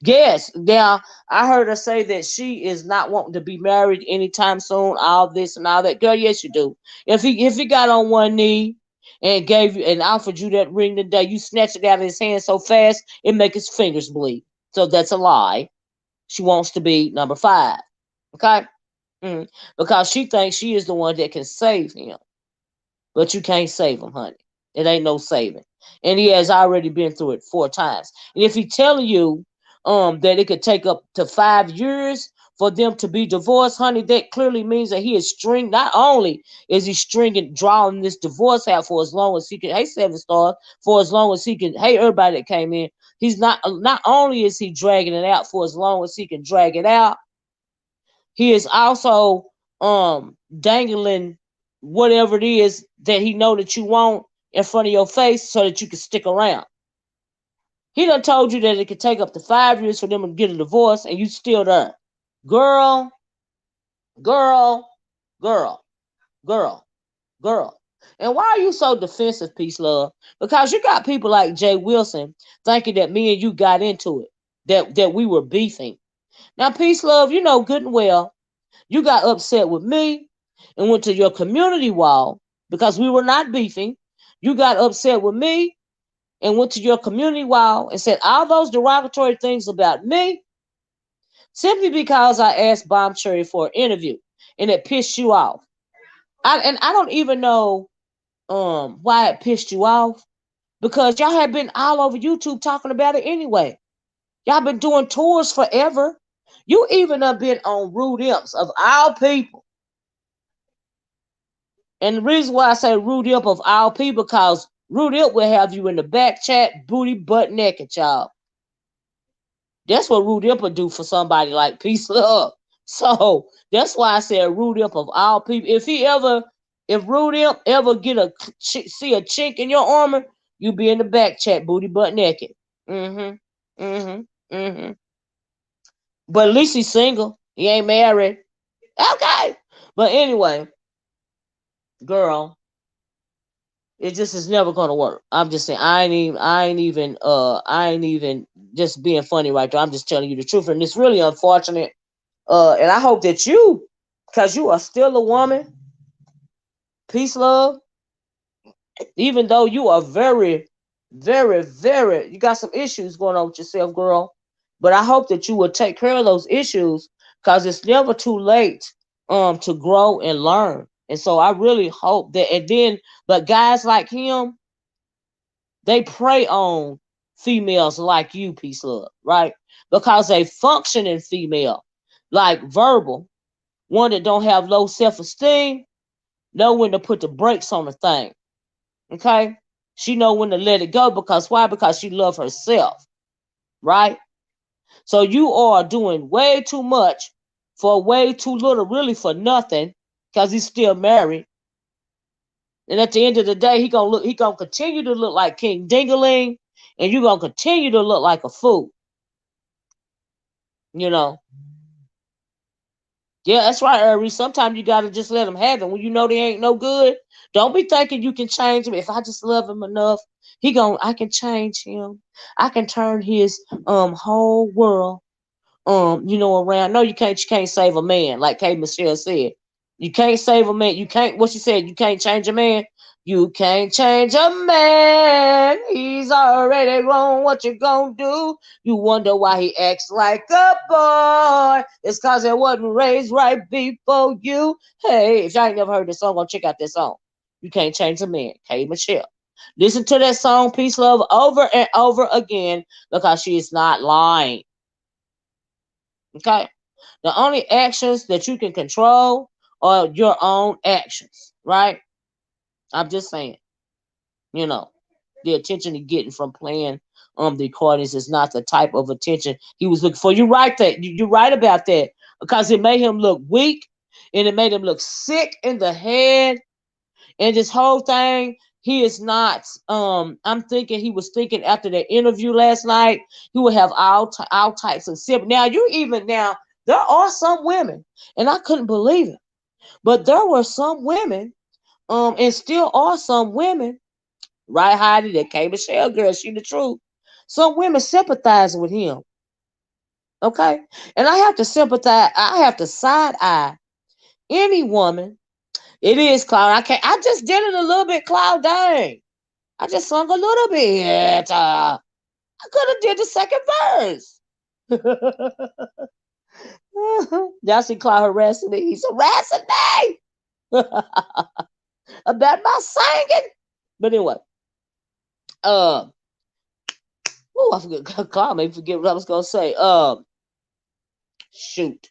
Yes. Now I heard her say that she is not wanting to be married anytime soon. All this and all that. Girl, yes, you do. If he got on one knee and gave you and offered you that ring today, you snatched it out of his hand so fast it make his fingers bleed. So that's a lie. She wants to be number 5. Okay? Because she thinks she is the one that can save him. But you can't save him, honey. It ain't no saving. And he has already been through it 4 times. And if he telling you that it could take up to 5 years for them to be divorced, honey, that clearly means that he is not only is he drawing this divorce out for as long as he can, hey, 7 stars, for as long as he can, hey, everybody that came in, he's not only is he dragging it out for as long as he can drag it out, he is also dangling whatever it is that he know that you want in front of your face so that you can stick around. He done told you that it could take up to 5 years for them to get a divorce and you still there. Girl, girl, girl, girl, girl. And why are you so defensive, peace, love? Because you got people like Jay Wilson thinking that me and you got into it, that we were beefing. Now, peace, love, you know good and well you got upset with me and went to your community wall because we were not beefing. You got upset with me and went to your community wall and said all those derogatory things about me simply because I asked Bomb Cherry for an interview and it pissed you off. I don't even know why it pissed you off because y'all had been all over YouTube talking about it anyway. Y'all been doing tours forever. You even have been on Rude Imps of our people. And the reason why I say Rude Imp of our people, because Rude Imp will have you in the back chat, booty, butt naked, y'all. That's what Rude Imp will do for somebody like Peace Love. So that's why I said Rude Imp of all people. If Rude Imp ever see a chink in your armor, you be in the back chat, booty, butt naked. Mm-hmm. Mm-hmm. Mm-hmm. But at least he's single. He ain't married. Okay. But anyway, girl, it just is never gonna work. I'm just saying I ain't even just being funny right there. I'm just telling you the truth. And it's really unfortunate. And I hope that you, because you are still a woman, peace, love, even though you are very, very, very, you got some issues going on with yourself, girl. But I hope that you will take care of those issues, because it's never too late to grow and learn. And so I really hope that, and then, but guys like him, they prey on females like you, peace, love, right? Because a functioning female, like verbal, one that don't have low self-esteem, know when to put the brakes on the thing. Okay? She know when to let it go, because why? Because she love herself, right? So you are doing way too much for way too little, really for nothing, because he's still married. And at the end of the day, he gonna continue to look like King Dingaling, and you gonna continue to look like a fool. You know. Yeah, that's right, Ari. Sometimes you gotta just let them have it. When you know they ain't no good, don't be thinking you can change him. If I just love him enough, I can change him. I can turn his whole world around. No, you can't save a man, like Kay Michelle said. You can't save a man. You can't, what she said, you can't change a man. You can't change a man. He's already grown. What you gonna do? You wonder why he acts like a boy. It's cause it wasn't raised right before you. Hey, if y'all ain't never heard this song, go check out this song. You can't change a man. Kay Michelle. Listen to that song, Peace Love, over and over again, because she is not lying. Okay? The only actions that you can control are your own actions, right? I'm just saying, the attention he's getting from playing the recordings is not the type of attention he was looking for. You're right that you're right about that, because it made him look weak, and it made him look sick in the head, and this whole thing. He is not. I'm thinking he was thinking after the interview last night, he would have all types of sympathy. Now, there are some women, and I couldn't believe it, but there were some women, and still are some women, right, Heidi, that K Michelle girl, she the truth. Some women sympathize with him. Okay? And I have to sympathize, I have to side eye any woman. It is Cloud. I just did it a little bit, Cloud. Dang. I just sung a little bit. I could have did the second verse. Y'all see Cloud harassing me. He's harassing me about my singing. But anyway, I forget. Cloud made me forget what I was gonna say. Shoot.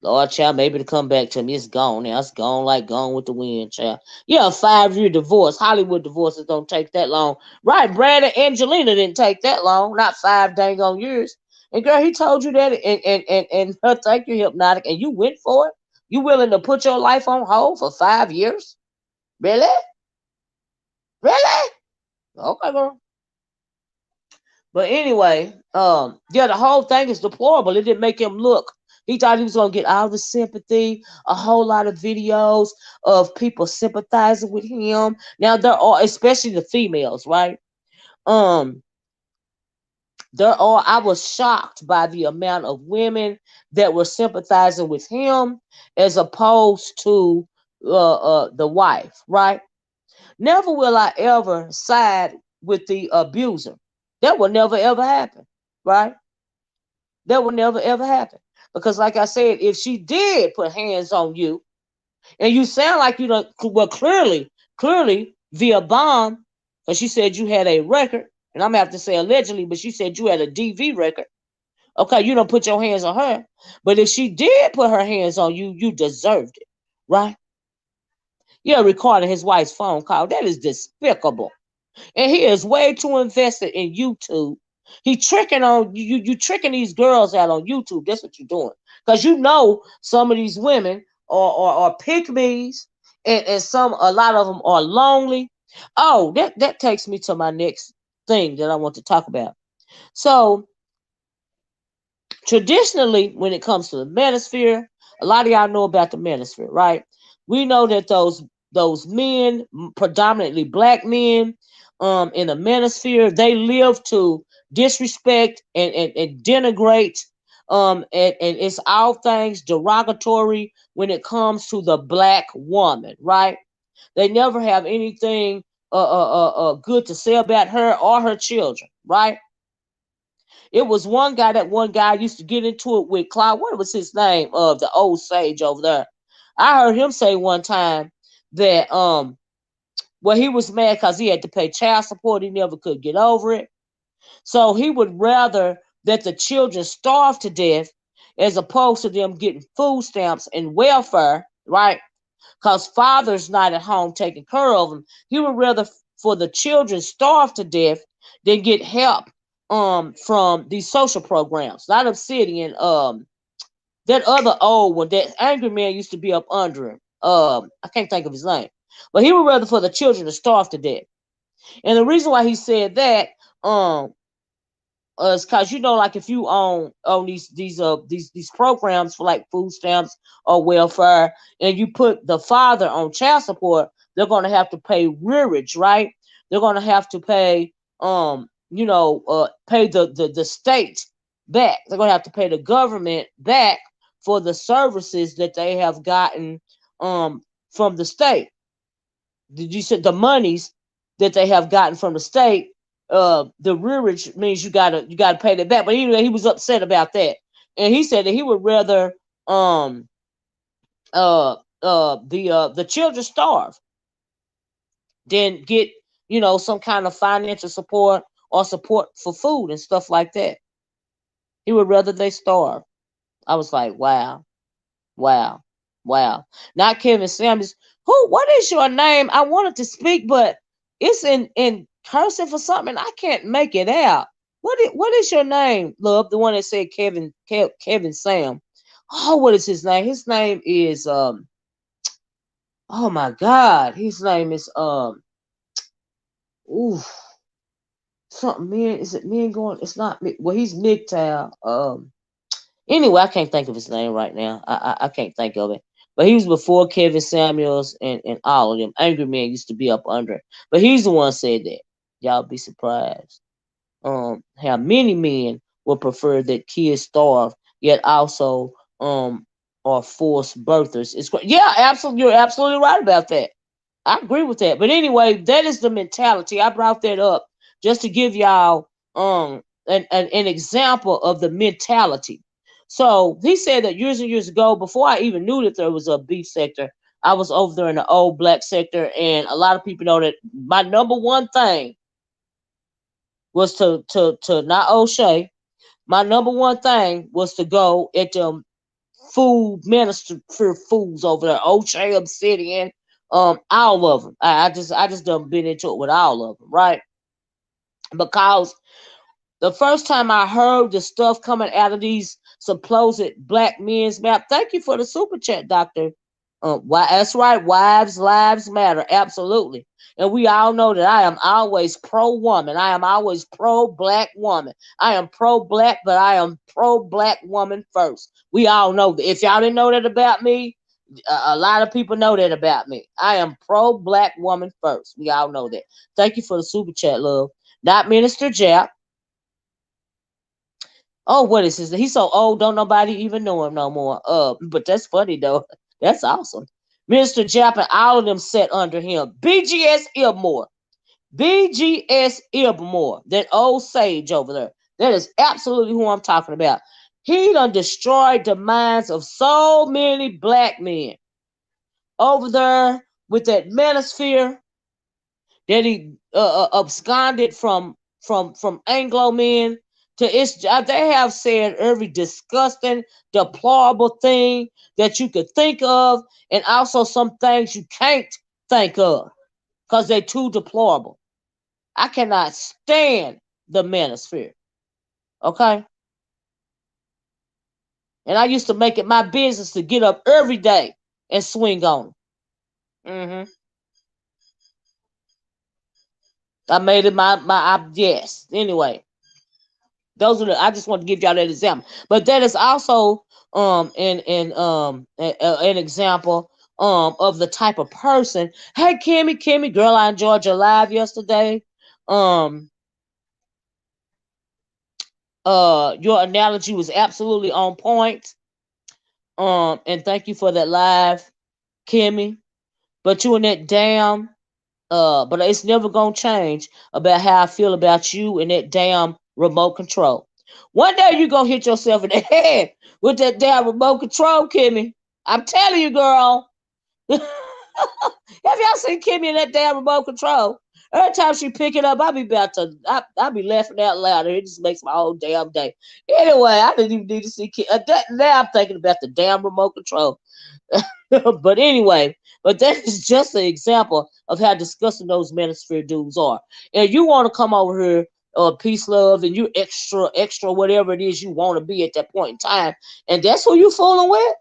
Lord, child, maybe to come back to me. It's gone now. It's gone like gone with the wind, child. Yeah, a 5-year divorce. Hollywood divorces don't take that long. Right, Brad and Angelina didn't take that long. Not 5 dang on years. And girl, he told you that, and thank you, Hypnotic, and you went for it. You willing to put your life on hold for 5 years? Really? Really? Okay, girl. But anyway, the whole thing is deplorable. It didn't make him look. He thought he was gonna get all the sympathy, a whole lot of videos of people sympathizing with him. Now there are, especially the females, right? Um, I was shocked by the amount of women that were sympathizing with him as opposed to the wife, right? Never will I ever side with the abuser. That will never ever happen, right? That will never ever happen. Because like I said, if she did put hands on you, and you sound like clearly via bomb, because she said you had a record, and I'm gonna have to say allegedly, but she said you had a DV record. Okay, you don't put your hands on her. But if she did put her hands on you, you deserved it, right? You're recording his wife's phone call. That is despicable. And he is way too invested in YouTube. He tricking on you. You tricking these girls out on YouTube. That's what you're doing. Because you know some of these women are pick-me's, and a lot of them are lonely. Oh, that takes me to my next thing that I want to talk about. So traditionally, when it comes to the Manosphere, a lot of y'all know about the Manosphere, right? We know that those men, predominantly black men, in the Manosphere, they live to disrespect and denigrate, and it's all things derogatory when it comes to the black woman, right? They never have anything good to say about her or her children, right? It was one guy used to get into it with Clyde. What was his name? Of the old sage over there. I heard him say one time that well, he was mad because he had to pay child support. He never could get over it. So he would rather that the children starve to death as opposed to them getting food stamps and welfare, right? Because father's not at home taking care of them. He would rather for the children starve to death than get help from these social programs. Not Obsidian, that other old one, that angry man used to be up under him. I can't think of his name. But he would rather for the children to starve to death. And the reason why he said that, is because like if you own these programs for like food stamps or welfare, and you put the father on child support, they're gonna have to pay rearage, right? They're gonna have to pay pay the state back. They're gonna have to pay the government back for the services that they have gotten from the state. Did you say the monies that they have gotten from the state? The rearage means you gotta pay that back. But anyway, he was upset about that, and he said that he would rather the children starve than get some kind of financial support or support for food and stuff like that. He would rather they starve. I was like, wow, wow, wow. Not Kevin Samuels. What is your name? I wanted to speak, but it's in cursive or something. I can't make it out. What is your name, love? The one that said Kevin Sam. Oh, what is his name? His name is oh my God. His name is ooh, something men. Is it men going? It's not me. Well, he's MGTOW. Anyway, I can't think of his name right now. I can't think of it. But he was before Kevin Samuels and all of them. Angry Man used to be up under it. But he's the one said that. Y'all be surprised. How many men would prefer that kids starve, yet also are forced birthers. It's yeah, absolutely. You're absolutely right about that. I agree with that. But anyway, that is the mentality. I brought that up just to give y'all an example of the mentality. So he said that years and years ago, before I even knew that there was a beef sector, I was over there in the old black sector, and a lot of people know that my number one thing was to not O'Shea. My number one thing was to go at them food minister for foods over there, O'Shea, Obsidian, all of them. I just done been into it with all of them, right? Because the first time I heard the stuff coming out of these supposed black men's mouth, thank you for the super chat, Doctor. Why? That's right. Wives' lives matter, absolutely. And we all know that I am always pro woman. I am always pro black woman. I am pro black, but I am pro black woman first. We all know that. If y'all didn't know that about me, a lot of people know that about me. I am pro black woman first. We all know that. Thank you for the super chat, love. Not Minister Jap. Oh, what is his? He's so old, don't nobody even know him no more. But that's funny though. That's awesome. Minister Jap and all of them set under him. BGS Ilmore. BGS Ilmore. That old sage over there. That is absolutely who I'm talking about. He done destroyed the minds of so many black men over there with that manosphere that he absconded from from Anglo men to they have said every disgusting, deplorable thing that you could think of, and also some things you can't think of because they're too deplorable. I cannot stand the Manosphere. Okay? And I used to make it my business to get up every day and swing on them. I made it yes. Anyway, those are I just want to give y'all that example. But that is also an example of the type of person. Hey Kimmy, girl, I enjoyed your live yesterday. Your analogy was absolutely on point. And thank you for that live, Kimmy. But you and that damn but it's never gonna change about how I feel about you and that damn remote control. One day you're gonna hit yourself in the head with that damn remote control, Kimmy. I'm telling you, girl. Have y'all seen Kimmy in that damn remote control? Every time she pick it up, I be laughing out loud. It just makes my whole damn day. Anyway, I didn't even need to see Kimmy. Now I'm thinking about the damn remote control. But anyway, but that is just an example of how disgusting those Manosphere dudes are. And you want to come over here, peace, love, and you extra, whatever it is you want to be at that point in time, and that's who you fooling with?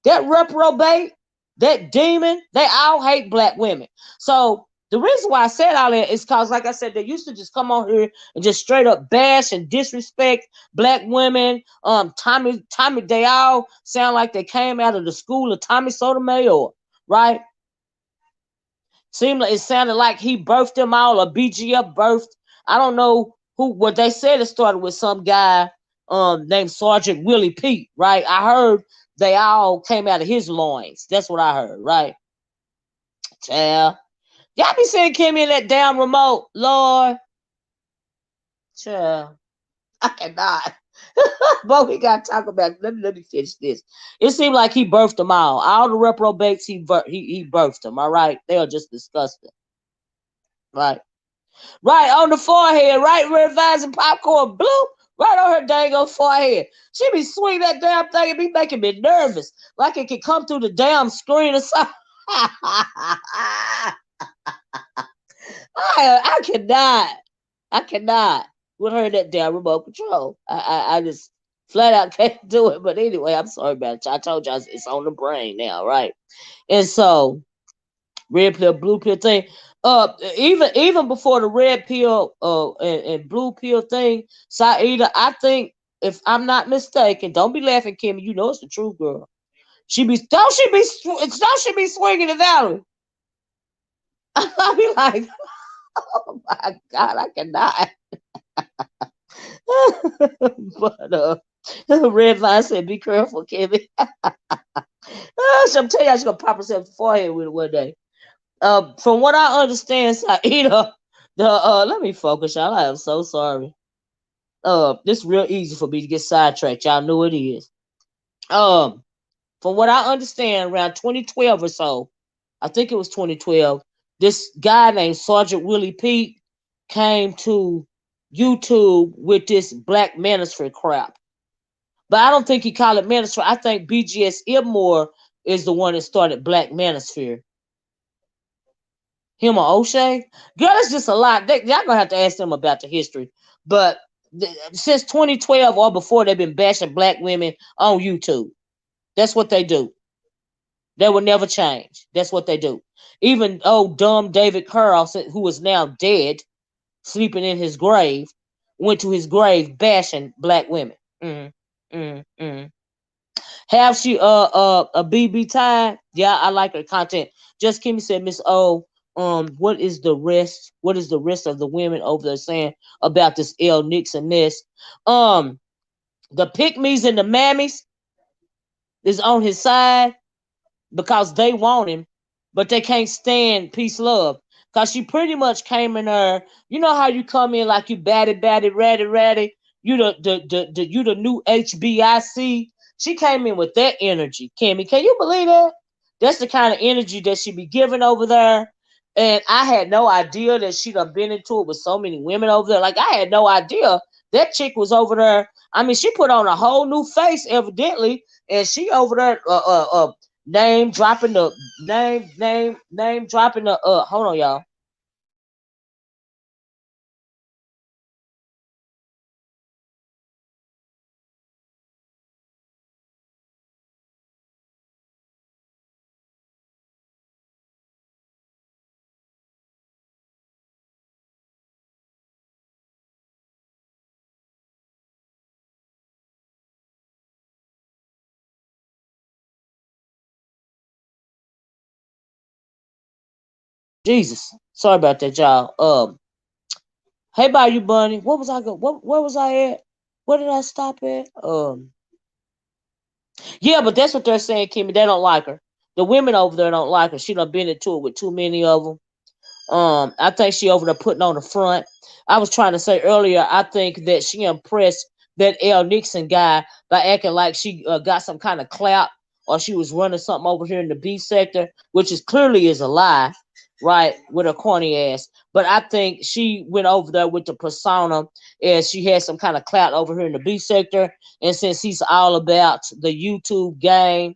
That reprobate, that demon, they all hate black women. So the reason why I said all that is because, like I said, they used to just come on here and just straight up bash and disrespect black women. Tommy, they all sound like they came out of the school of Tommy Sotomayor, right? It sounded like he birthed them all, or BGF birthed. I don't know what they said. It started with some guy named Sergeant Willie Pete, right? I heard they all came out of his loins. That's what I heard, right? Child. Y'all be seeing Kimmy in that damn remote, Lord. Child. I cannot. But we got to talk about, let me finish this. It seemed like he birthed them all. All the reprobates, he birthed them, all right? They are just disgusting. Right. Right on the forehead, right where advising popcorn, blue, right on her dang old forehead. She be swinging that damn thing and be making me nervous, like it can come through the damn screen or something. I cannot with her that damn remote control. I just flat out can't do it. But anyway, I'm sorry about it. I told y'all it's on the brain now, right? And so red pill, blue pill thing. Even before the red pill and blue pill thing, Saida, I think, if I'm not mistaken, don't be laughing, Kimmy. You know it's the truth, girl. Don't she be swinging the Valerie? I be like, oh my God, I cannot. But red line said, be careful, Kimmy. I'm telling you, she's gonna pop herself in the forehead with it one day. From what I understand, Saida, let me focus, y'all. I am so sorry. This is real easy for me to get sidetracked. Y'all know it is. From what I understand, around 2012 or so, I think it was 2012, this guy named Sergeant Willie Pete came to YouTube with this Black Manosphere crap. But I don't think he called it Manosphere. I think BGS Ilmore is the one that started Black Manosphere. Him or O'Shea? Girl, it's just a lot. Y'all gonna have to ask them about the history. But since 2012 or before, they've been bashing black women on YouTube. That's what they do. They will never change. That's what they do. Even old dumb David Carl, who is now dead, sleeping in his grave, went to his grave bashing black women. Have she a BB time? Yeah, I like her content. Just Kimmy said, Miss O, what is the rest? What is the rest of the women over there saying about this L Nixon nest? The pick-me's and the mammies is on his side because they want him, but they can't stand peace, love. Cause she pretty much came in there. You know how you come in like you batty, ratty. You the new HBIC. She came in with that energy, Kimmy. Can you believe that? That's the kind of energy that she be giving over there. And I had no idea that she done been into it with so many women over there. Like, I had no idea that chick was over there. I mean, she put on a whole new face, evidently, and she over there name dropping the name dropping the hold on, y'all. Jesus. Sorry about that, y'all. Hey, by you, Bunny. What was I go? Where was I at? Where did I stop at? Yeah, but that's what they're saying, Kimmy. They don't like her. The women over there don't like her. She done been into it with too many of them. I think she over there putting on the front. I was trying to say earlier, I think that she impressed that Nixon guy by acting like she got some kind of clout or she was running something over here in the B sector, which is clearly is a lie, right? With her corny ass. But I think she went over there with the persona as she had some kind of clout over here in the B sector. And since he's all about the YouTube game,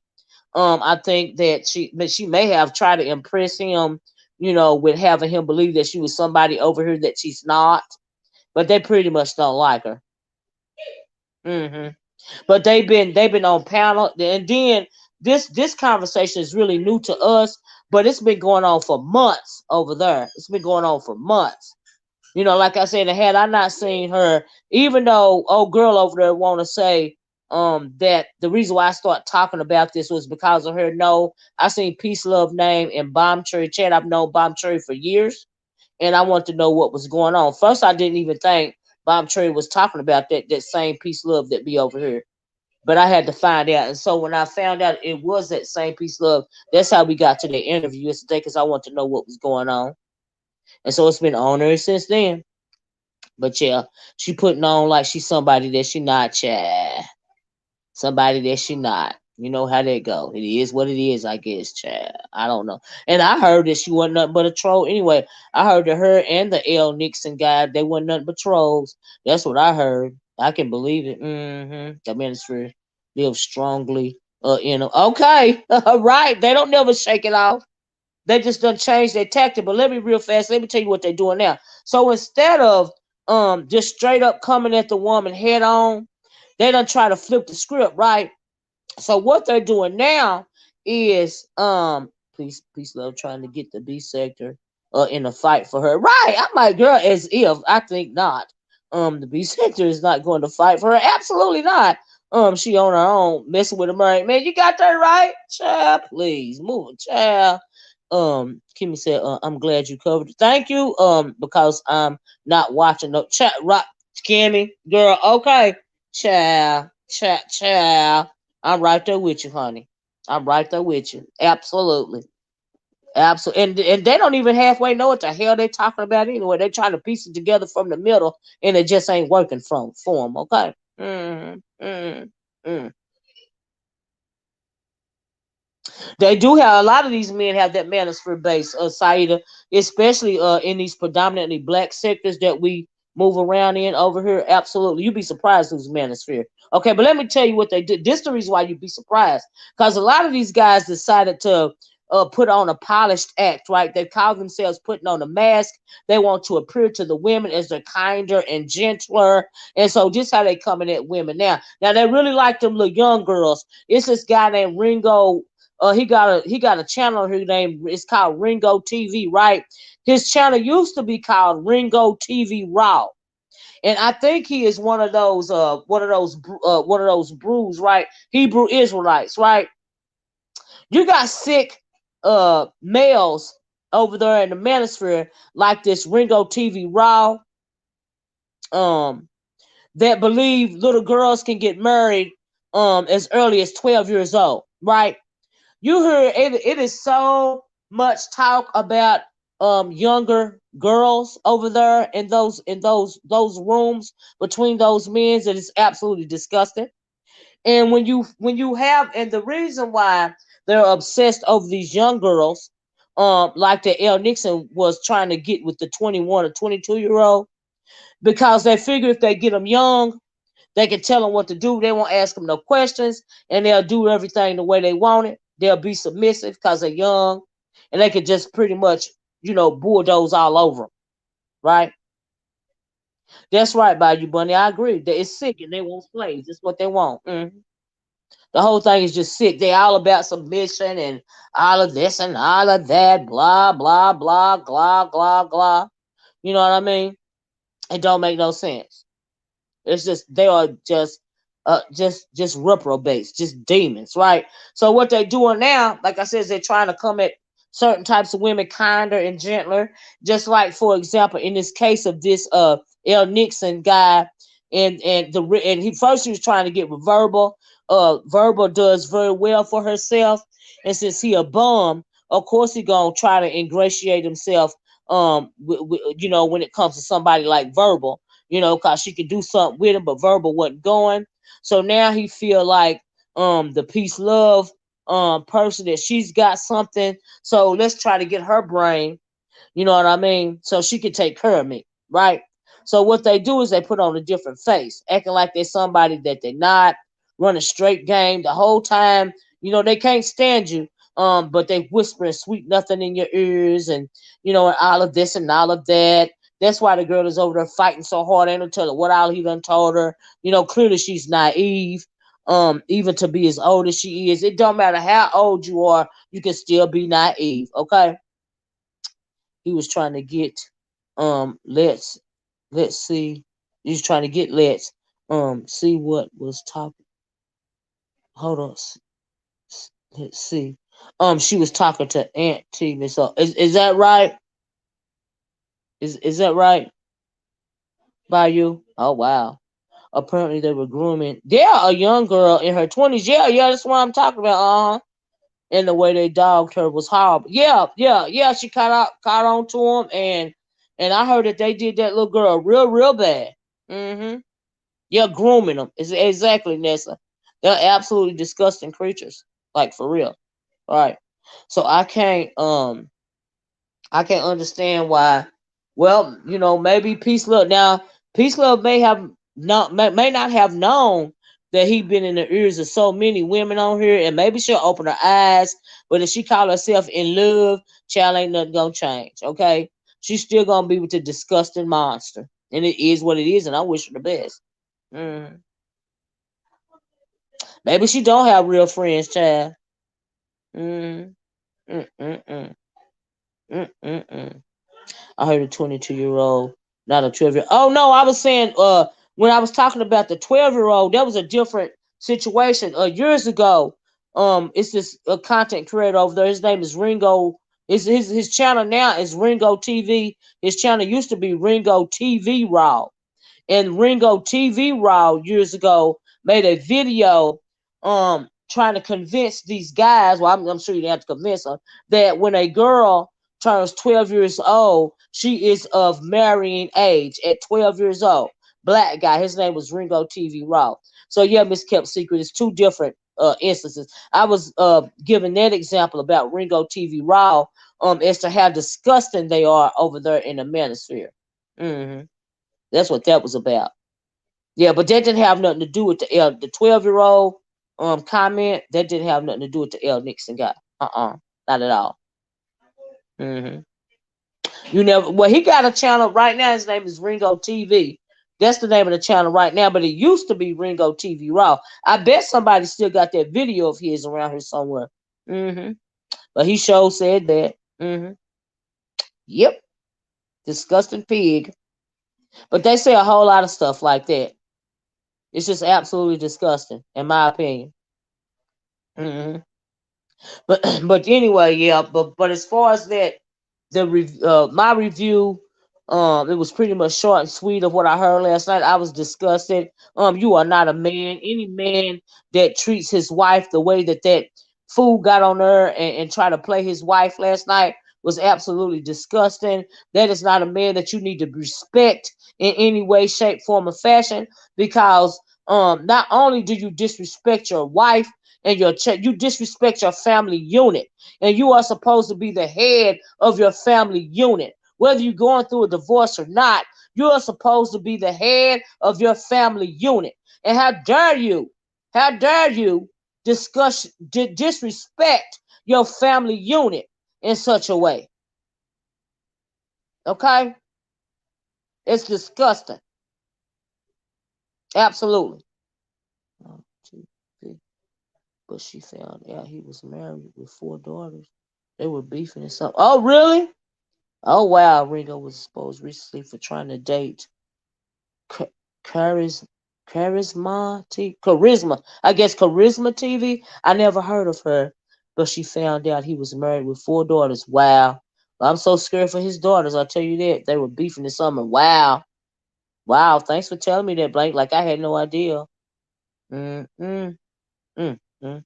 I think that she may have tried to impress him, with having him believe that she was somebody over here that she's not. But they pretty much don't like her. But they've been on panel, and then this conversation is really new to us, but it's been going on for months over there. It's been going on for months. Like I said, had I not seen her, even though old girl over there want to say that the reason why I start talking about this was because of her. No, I seen Peace Love name and Bomb Cherry chat. I've known Bomb Cherry for years, and I want to know what was going on. First, I didn't even think Bomb Cherry was talking about that same Peace Love that be over here, but I had to find out. And so when I found out it was that same Peace Love, that's how we got to the interview yesterday, because I want to know what was going on. And so it's been on her since then. But yeah, she putting on like she's somebody that she not, child. Somebody that she not. You know how that go. It is what it is, I guess, child. I don't know. And I heard that she wasn't nothing but a troll. Anyway, I heard that her and the Nixon guy, they wasn't nothing but trolls. That's what I heard. I can believe it. The Manosphere lives strongly Okay. Right. They don't never shake it off. They just done changed their tactic. But let me real fast. Let me tell you what they're doing now. So instead of just straight up coming at the woman head on, they done try to flip the script, right? So what they're doing now is please love trying to get the B sector in a fight for her. Right. I'm like, girl, as if I think not. The B sector is not going to fight for her. Absolutely not. She on her own messing with a married man. You got that right? Child, please move it, child. Kimmy said, I'm glad you covered it. Thank you. Because I'm not watching no chat. Right, Kimmy, girl. Okay, child. I'm right there with you, honey. I'm right there with you. Absolutely. Absolutely. And they don't even halfway know what the hell they're talking about anyway. They're trying to piece it together from the middle, and it just ain't working for them. Okay. Mm. They do have a lot of these men have that manosphere base, Saida, especially in these predominantly black sectors that we move around in over here. Absolutely, you'd be surprised who's manosphere. Okay, but let me tell you what they did. This is the reason why you'd be surprised, because a lot of these guys decided to put on a polished act, right? They call themselves putting on a mask. They want to appear to the women as they're kinder and gentler, and so just how they coming at women now. Now they really like them little young girls. It's this guy named Ringo. He got a channel here named, it's called Ringo TV, right? His channel used to be called Ringo TV Raw, and I think he is one of those brews, right? Hebrew Israelites, right? You got sick males over there in the manosphere like this Ringo TV Raw, um that believe little girls can get married as early as 12 years old, right? You hear it is so much talk about younger girls over there in those rooms between those men that is absolutely disgusting. And when you have, and the reason why they're obsessed over these young girls, like the L. Nixon was trying to get with the 21 or 22-year-old, because they figure if they get them young, they can tell them what to do. They won't ask them no questions, and they'll do everything the way they want it. They'll be submissive because they're young, and they can just pretty much, bulldoze all over them, right? That's right, Bayou Bunny. I agree. It's sick, and they want slaves. That's what they want. The whole thing is just sick. They all about submission and all of this and all of that. Blah, blah, blah, blah, blah, blah. You know what I mean? It don't make no sense. It's just they are just reprobates, just demons, right? So what they're doing now, like I said, is they're trying to come at certain types of women kinder and gentler. Just like, for example, in this case of this L. Nixon guy, and he was trying to get with Verbal. Verbal does very well for herself, and since he a bum, of course he gonna try to ingratiate himself. When it comes to somebody like Verbal, cause she could do something with him, but Verbal wasn't going. So now he feel like the peace love person that she's got something. So let's try to get her brain, you know what I mean? So she can take care of me, right? So what they do is they put on a different face, acting like they're somebody that they're not, run a straight game the whole time. They can't stand you. But they whispering sweet nothing in your ears, and and all of this and all of that. That's why the girl is over there fighting so hard. Ain't no telling what all he done told her. Clearly she's naive. Even to be as old as she is, it don't matter how old you are, you can still be naive. Okay. He was trying to get let's see. He was trying to get see what was talking. Hold on. Let's see. She was talking to Aunt T. So is that right? Is that right? By you? Oh wow. Apparently they were grooming. Yeah, a young girl in her 20s. Yeah, that's what I'm talking about. And the way they dogged her was horrible. Yeah. She caught on to him, and I heard that they did that little girl real bad. Yeah, grooming them. Is exactly, Nessa. They're absolutely disgusting creatures. Like, for real. All right. So I can't understand why. Well, maybe Peace Love. Now, Peace Love may not have known that he been in the ears of so many women on here, and maybe she'll open her eyes. But if she call herself in love, child, ain't nothing gonna change. Okay, she's still gonna be with the disgusting monster, and it is what it is. And I wish her the best. Maybe she don't have real friends, child. Mm, mm, mm, mm, mm, mm, mm. I heard a 22-year-old, not a 12-year. Oh no, I was saying when I was talking about the 12-year-old, that was a different situation. Years ago, it's this content creator over there. His name is Ringo. His channel now is Ringo TV. His channel used to be Ringo TV Raw. And Ringo TV Raw years ago made a video trying to convince these guys, well, I'm sure you didn't have to convince them, that when a girl turns 12 years old, she is of marrying age at 12 years old. Black guy, his name was Ringo TV Raw. So yeah, Miss Kept Secret, it's two different instances. I was giving that example about Ringo TV Raw as to how disgusting they are over there in the Manosphere. That's what that was about. Yeah, but that didn't have nothing to do with the 12-year-old comment. That didn't have nothing to do with the L. Nixon guy. Not at all. Well, he got a channel right now. His name is Ringo TV. That's the name of the channel right now, but it used to be Ringo TV Raw. I bet somebody still got that video of his around here somewhere. But he sure said that. Yep. Disgusting pig. But they say a whole lot of stuff like that. It's just absolutely disgusting, in my opinion. But anyway, yeah. But as far as that, my review, it was pretty much short and sweet of what I heard last night. I was disgusted. You are not a man. Any man that treats his wife the way that fool got on her and tried to play his wife last night was absolutely disgusting. That is not a man that you need to respect in any way, shape, form, or fashion, because not only do you disrespect your wife and your you disrespect your family unit, and you are supposed to be the head of your family unit. Whether you're going through a divorce or not, you are supposed to be the head of your family unit. And how dare you disrespect your family unit in such a way? Okay? It's disgusting. Absolutely. 1, 2, 3. But she found out he was married with 4 daughters. They were beefing and something. Oh, really? Oh, wow. Ringo was exposed recently for trying to date Charisma Charisma. I guess Charisma TV. I never heard of her, but she found out he was married with 4 daughters. Wow. I'm so scared for his daughters. I'll tell you that. They were beefing this summer. Wow. Wow. Thanks for telling me that, Blake. Like I had no idea. Mm, mm, mm, mm,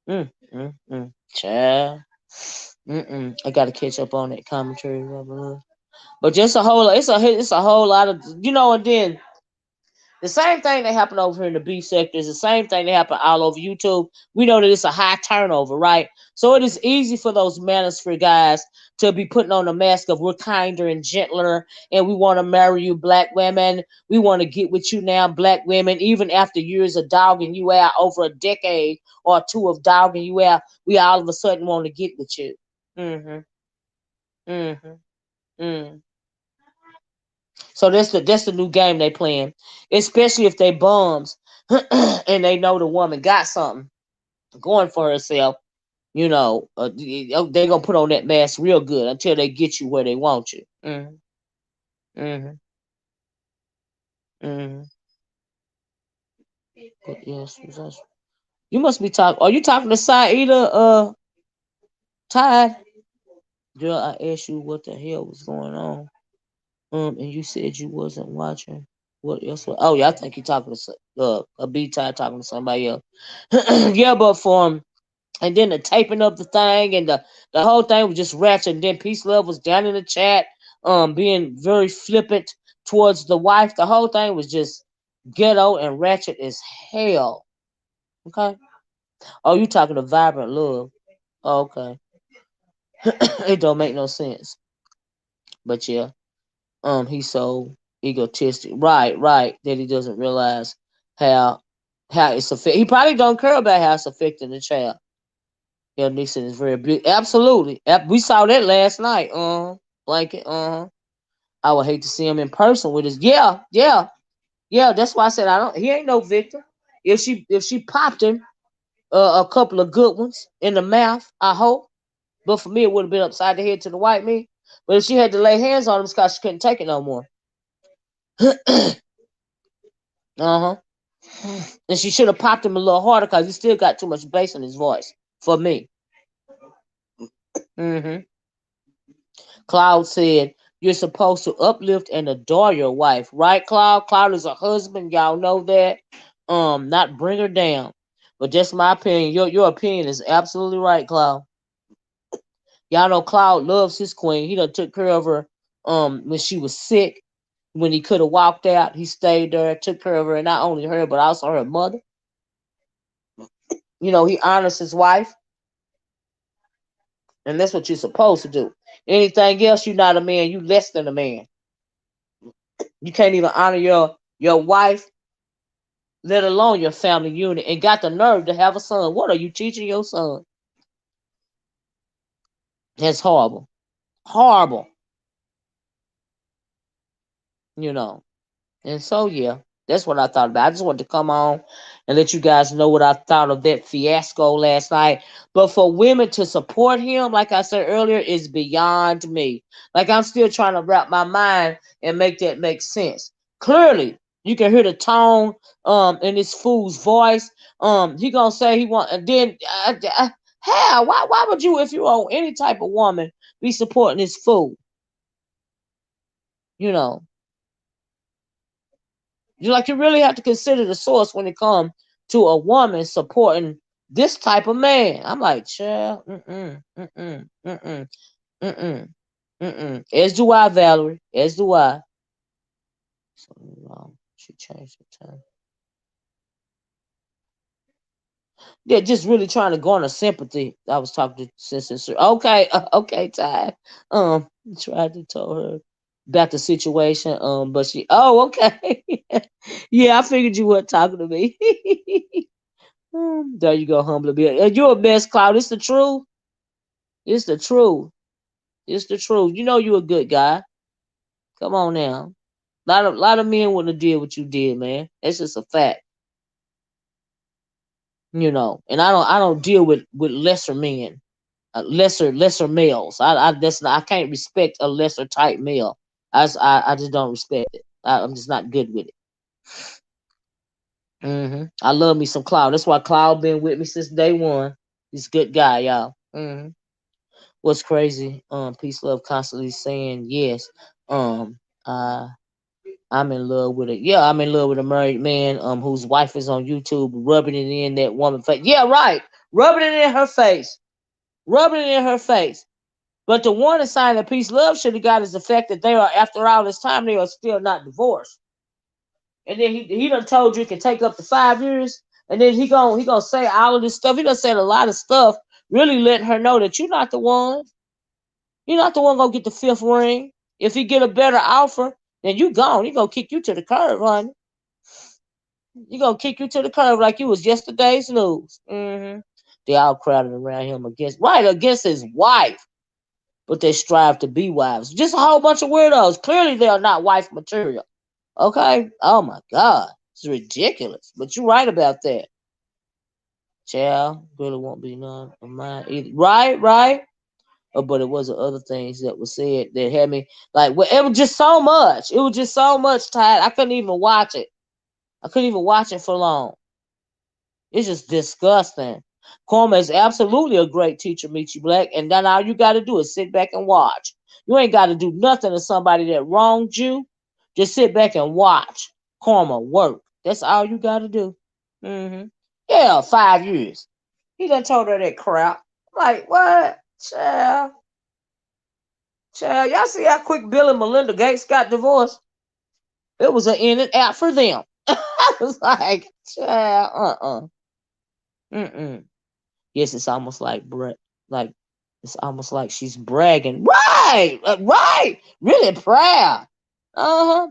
mm, mm, Child. I gotta catch up on that commentary. But just it's a whole lot of and then the same thing that happened over here in the B sector is the same thing that happened all over YouTube. We know that it's a high turnover, right? So it is easy for those Manosphere guys to be putting on a mask of we're kinder and gentler and we want to marry you, black women. We want to get with you now, black women. Even after years of dogging you out, over a decade or 2 of dogging you out, we all of a sudden want to get with you. Mm-hmm. Mm-hmm. Mm. So that's the new game they playing, especially if they bums and they know the woman got something going for herself. They gonna put on that mask real good until they get you where they want you. Mm-hmm. Mm-hmm. Mm-hmm. But yes, you must be talking. Are you talking to Saida? Tide? Girl, I asked you what the hell was going on. And you said you wasn't watching. What else? Oh yeah, I think you talking to a B Tide talking to somebody else. Yeah, but and then the taping of the thing and the whole thing was just ratchet. And then Peace Love was down in the chat, being very flippant towards the wife. The whole thing was just ghetto and ratchet as hell. Okay. Oh, you talking to Vibrant Love? Oh, okay. It don't make no sense. But yeah, he's so egotistic. Right. That he doesn't realize how it's affecting. He probably don't care about how it's affecting the child. Yeah, Nixon is very big. Absolutely. We saw that last night. Blanket. I would hate to see him in person with his. Yeah. That's why I said I don't. He ain't no victim. If she popped him a couple of good ones in the mouth, I hope. But for me, it would have been upside the head to the white meat. But if she had to lay hands on him, it's because she couldn't take it no more. Uh-huh. And she should have popped him a little harder because he still got too much bass in his voice for me. Mm-hmm. Cloud said, you're supposed to uplift and adore your wife, right, Cloud? Cloud is a husband, y'all know that. Not bring her down. But that's my opinion. Your opinion is absolutely right, Cloud. Y'all know Cloud loves his queen. He done took care of her when she was sick. When he could have walked out, he stayed there, took care of her, and not only her, but also her mother. He honors his wife, and that's what you're supposed to do. Anything else, you're not a man. You less than a man. You can't even honor your wife, let alone your family unit, and got the nerve to have a son. What are you teaching your son? That's horrible. Horrible. You know. And so, yeah, that's what I thought about. I just wanted to come on and let you guys know what I thought of that fiasco last night. But for women to support him, like I said earlier, is beyond me. Like I'm still trying to wrap my mind and make that make sense. Clearly, you can hear the tone in this fool's voice. He gonna say he want, and then how? Why would you, if you own any type of woman, be supporting this fool? You know. You really have to consider the source when it comes to a woman supporting this type of man. I'm like, child, As do I, Valerie. As do I. So she changed the time. They're just really trying to garner sympathy. I was talking to Sister. Okay, okay, Ty. Tried to tell her about the situation. But she. Oh, okay. Yeah, I figured you weren't talking to me. There you go, humble bit. You're a mess, Cloud. It's the truth. It's the truth. It's the truth. You know you're a good guy. Come on now. Lot of men wouldn't have did what you did, man. It's just a fact. And I don't deal with lesser men, lesser males. I can't respect a lesser type male. I just don't respect it. I'm just not good with it. I love me some Cloud. That's why Cloud been with me since day one. He's a good guy, y'all. What's crazy? Peace, love, constantly saying yes. Uh, I'm in love with it. Yeah, I'm in love with a married man whose wife is on YouTube rubbing it in that woman's face. Yeah, right. Rubbing it in her face. Rubbing it in her face. But the one sign that peace love should have got is the fact that they are, after all this time, they are still not divorced. And then he done told you it can take up to 5 years. And then he gonna say all of this stuff. He done said a lot of stuff, really letting her know that you're not the one. You're not the one gonna get the fifth ring. If he get a better offer, then you gone. He gonna kick you to the curb, honey. He gonna kick you to the curb like you was yesterday's news. They all crowded around him against his wife, but they strive to be wives. Just a whole bunch of weirdos. Clearly, they are not wife material. Okay? Oh my God, it's ridiculous. But you're right about that. Child, really won't be none of mine either. Right, right. But it wasn't other things that were said that had me like. Well, it was just so much. It was just so much. Tired. I couldn't even watch it. I couldn't even watch it for long. It's just disgusting. Karma is absolutely a great teacher, Meet You Black, and then all you got to do is sit back and watch. You ain't got to do nothing to somebody that wronged you. Just sit back and watch karma work. That's all you got to do. Yeah, 5 years. He done told her that crap. Like, what? Child. Child, y'all see how quick Bill and Melinda Gates got divorced? It was an in and out for them. I was like, child, Yes, it's almost like it's almost like she's bragging. Right, right, really proud.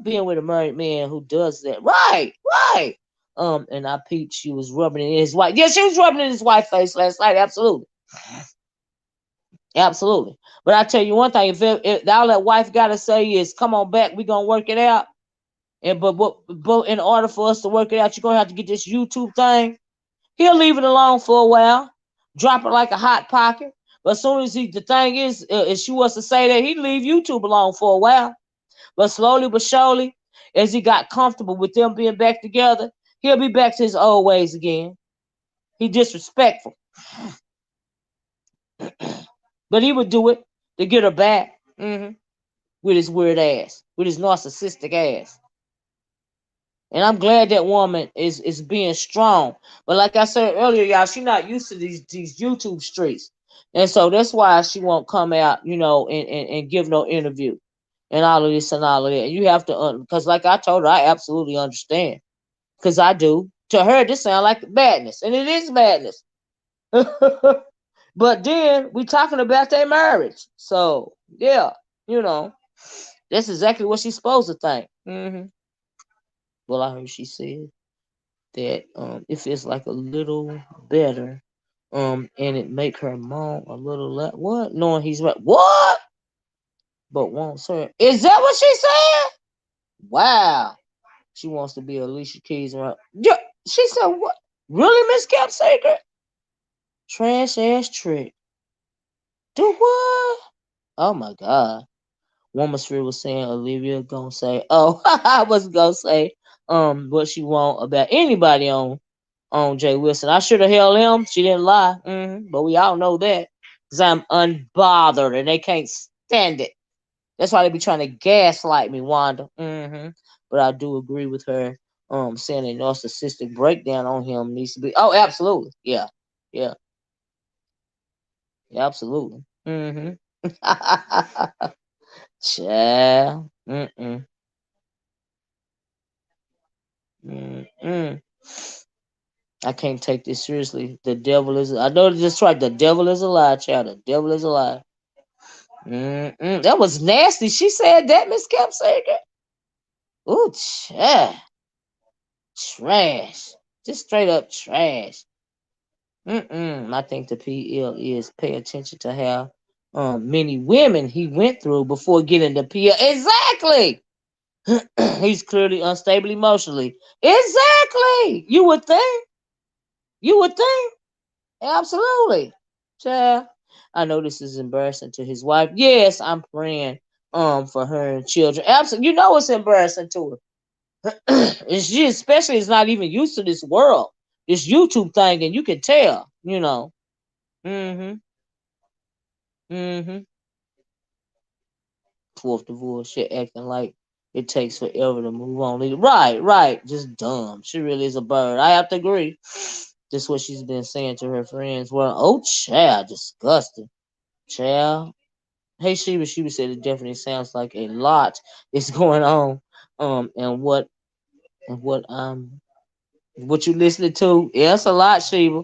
Being with a married man who does that. Right, right. And I peeped. She was rubbing it in his wife. Yeah, she was rubbing it in his wife's face last night. Absolutely, absolutely. But I tell you one thing: if all that wife got to say is, "Come on back, we gonna work it out." And but in order for us to work it out, you're gonna have to get this YouTube thing. He'll leave it alone for a while, drop it like a hot pocket. But as soon as the thing is, if she was to say that, he'd leave YouTube alone for a while. But slowly but surely, as he got comfortable with them being back together, he'll be back to his old ways again. He disrespectful, but he would do it to get her back. With his weird ass, with his narcissistic ass. And I'm glad that woman is being strong. But like I said earlier, y'all, she's not used to these YouTube streets. And so that's why she won't come out, and give no interview and all of this and all of that. And you have to, because like I told her, I absolutely understand. Because I do. To her, this sounds like madness. And it is madness. But then we talking about their marriage. So, yeah, that's exactly what she's supposed to think. Well, I heard she said that it feels like a little better, and it make her moan a little what? Knowing he's right. What? But wants her. Is that what she said? Wow. She wants to be Alicia Keys around. Yeah. She said what? Really, Miss Capsaker? Trash ass trick. Do what? Oh my God. Manosphere was saying Olivia gonna say, oh, I was gonna say what she want about anybody on Jay Wilson. I should have held him. She didn't lie. But we all know that. Because I'm unbothered and they can't stand it. That's why they be trying to gaslight me, Wanda. But I do agree with her saying a narcissistic breakdown on him needs to be. Oh, absolutely. Yeah. Yeah. Absolutely. Child. Mm-mm. I can't take this seriously. The devil is. I know that's right. The devil is a lie, child. The devil is a lie. That was nasty. She said that, Miss Capsager. Ooh, child. Trash. Just straight up trash. I think the PL is pay attention to how many women he went through before getting the PL. Exactly. He's clearly unstable emotionally. Exactly. You would think. You would think. Absolutely. Child. I know this is embarrassing to his wife. Yes, I'm praying for her and children. Absolutely. You know it's embarrassing to her. She especially is not even used to this world, this YouTube thing, and you can tell, you know. Mm-hmm. Mm-hmm. Fourth divorce, shit acting like it takes forever to move on. Right, right. Just dumb. She really is a bird. I have to agree. Just what she's been saying to her friends. Well, oh child, disgusting. Child. Hey Sheba said it definitely sounds like a lot is going on. And what you listening to? Yeah, it's a lot, Sheba.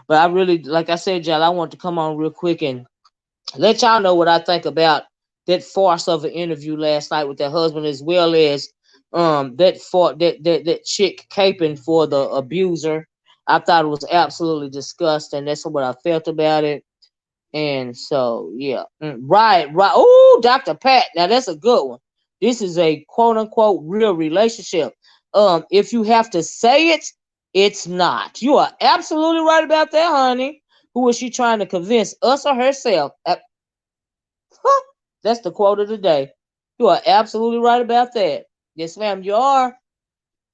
But I really, like I said, y'all, I want to come on real quick and let y'all know what I think about that farce of an interview last night with that husband, as well as that chick caping for the abuser. I thought it was absolutely disgusting. That's what I felt about it. And so, yeah, right, right. Oh, Dr. Pat. Now that's a good one. This is a quote unquote real relationship. If you have to say it, it's not. You are absolutely right about that, honey. Who is she trying to convince, us or herself? That's the quote of the day. You are absolutely right about that. Yes, ma'am, you are.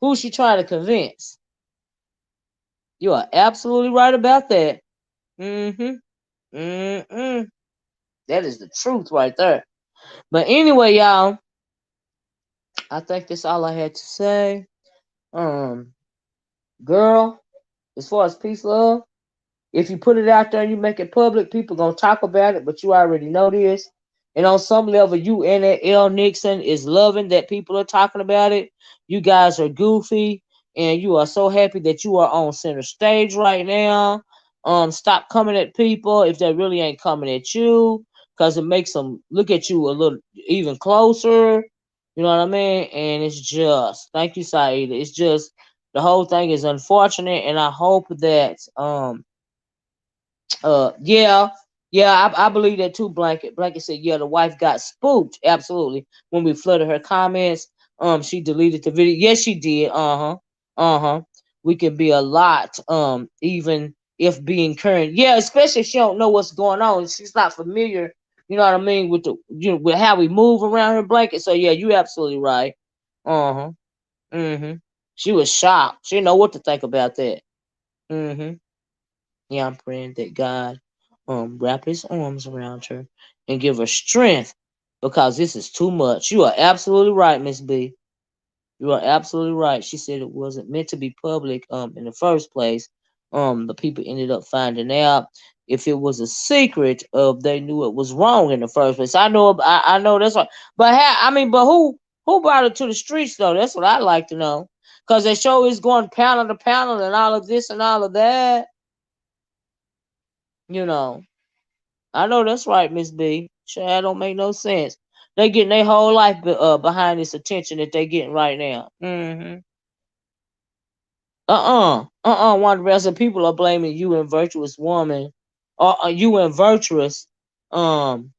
Who's she trying to convince? You are absolutely right about that. Mm-hmm. Mm-mm. That is the truth right there. But anyway, y'all, I think that's all I had to say. Um, girl, as far as peace, love, if you put it out there and you make it public, people gonna talk about it, but you already know this. And on some level, you and that L Nixon is loving that people are talking about it. You guys are goofy, and you are so happy that you are on center stage right now. Stop coming at people if they really ain't coming at you, because it makes them look at you a little even closer. You know what I mean? And it's just, thank you, Saida. It's just the whole thing is unfortunate, and I hope that yeah, yeah, I believe that too. Blanket said, yeah, the wife got spooked. Absolutely. When we flooded her comments, she deleted the video. Yes, she did. Uh huh. We can be a lot. Even if being current. Yeah, especially if she don't know what's going on. She's not familiar. You know what I mean with with how we move around her blanket. So yeah, you absolutely right. Uh huh. Mhm. She was shocked. She didn't know what to think about that. Mhm. Yeah, I'm praying that God wrap his arms around her and give her strength, because this is too much. You are absolutely right, Miss B. You are absolutely right. She said it wasn't meant to be public in the first place. The people ended up finding out. If it was a secret, they knew it was wrong in the first place. I know that's right. But who brought it to the streets though? That's what I'd like to know. Cause they show is going panel to panel and all of this and all of that. You know. I know that's right, Miss B. Sure, don't make no sense. They getting their whole life behind this attention that they getting right now. Mm-hmm. One of the rest of people are blaming you and virtuous woman, or you and virtuous. Um,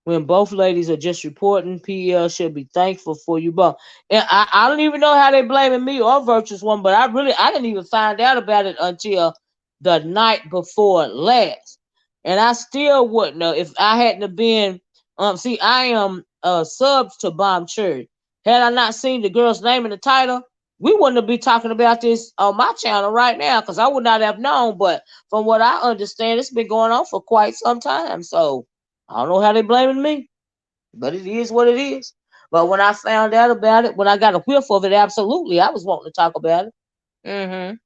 when both ladies are just reporting, PL should be thankful for you both. And I don't even know how they blaming me or virtuous woman, but I didn't even find out about it until the night before last. And I still wouldn't know if I hadn't have been see, I am subs to Bomb Cherry. Had I not seen the girl's name in the title, we wouldn't be talking about this on my channel right now, because I would not have known. But from what I understand, it's been going on for quite some time. So I don't know how they blaming me, but it is what it is. But when I found out about it, when I got a whiff of it, absolutely, I was wanting to talk about it. Mm-hmm.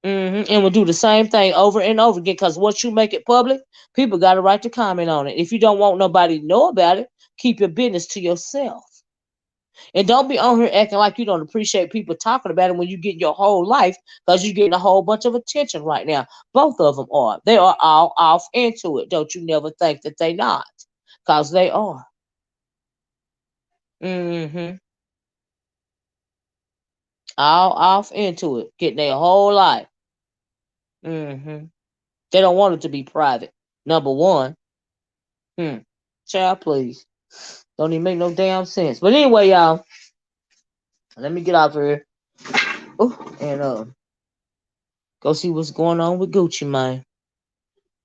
Mm-hmm. And we'll do the same thing over and over again, because once you make it public, people got a right to comment on it. If you don't want nobody to know about it, keep your business to yourself. And don't be on here acting like you don't appreciate people talking about it when you get your whole life, because you're getting a whole bunch of attention right now. Both of them are. They are all off into it. Don't you never think that they not, because they are. Mm-hmm. All off into it, getting their whole life. Mm-hmm. They don't want it to be private. Number one. Child, please. Don't even make no damn sense. But anyway, y'all, let me get out of here. And go see what's going on with Gucci, man.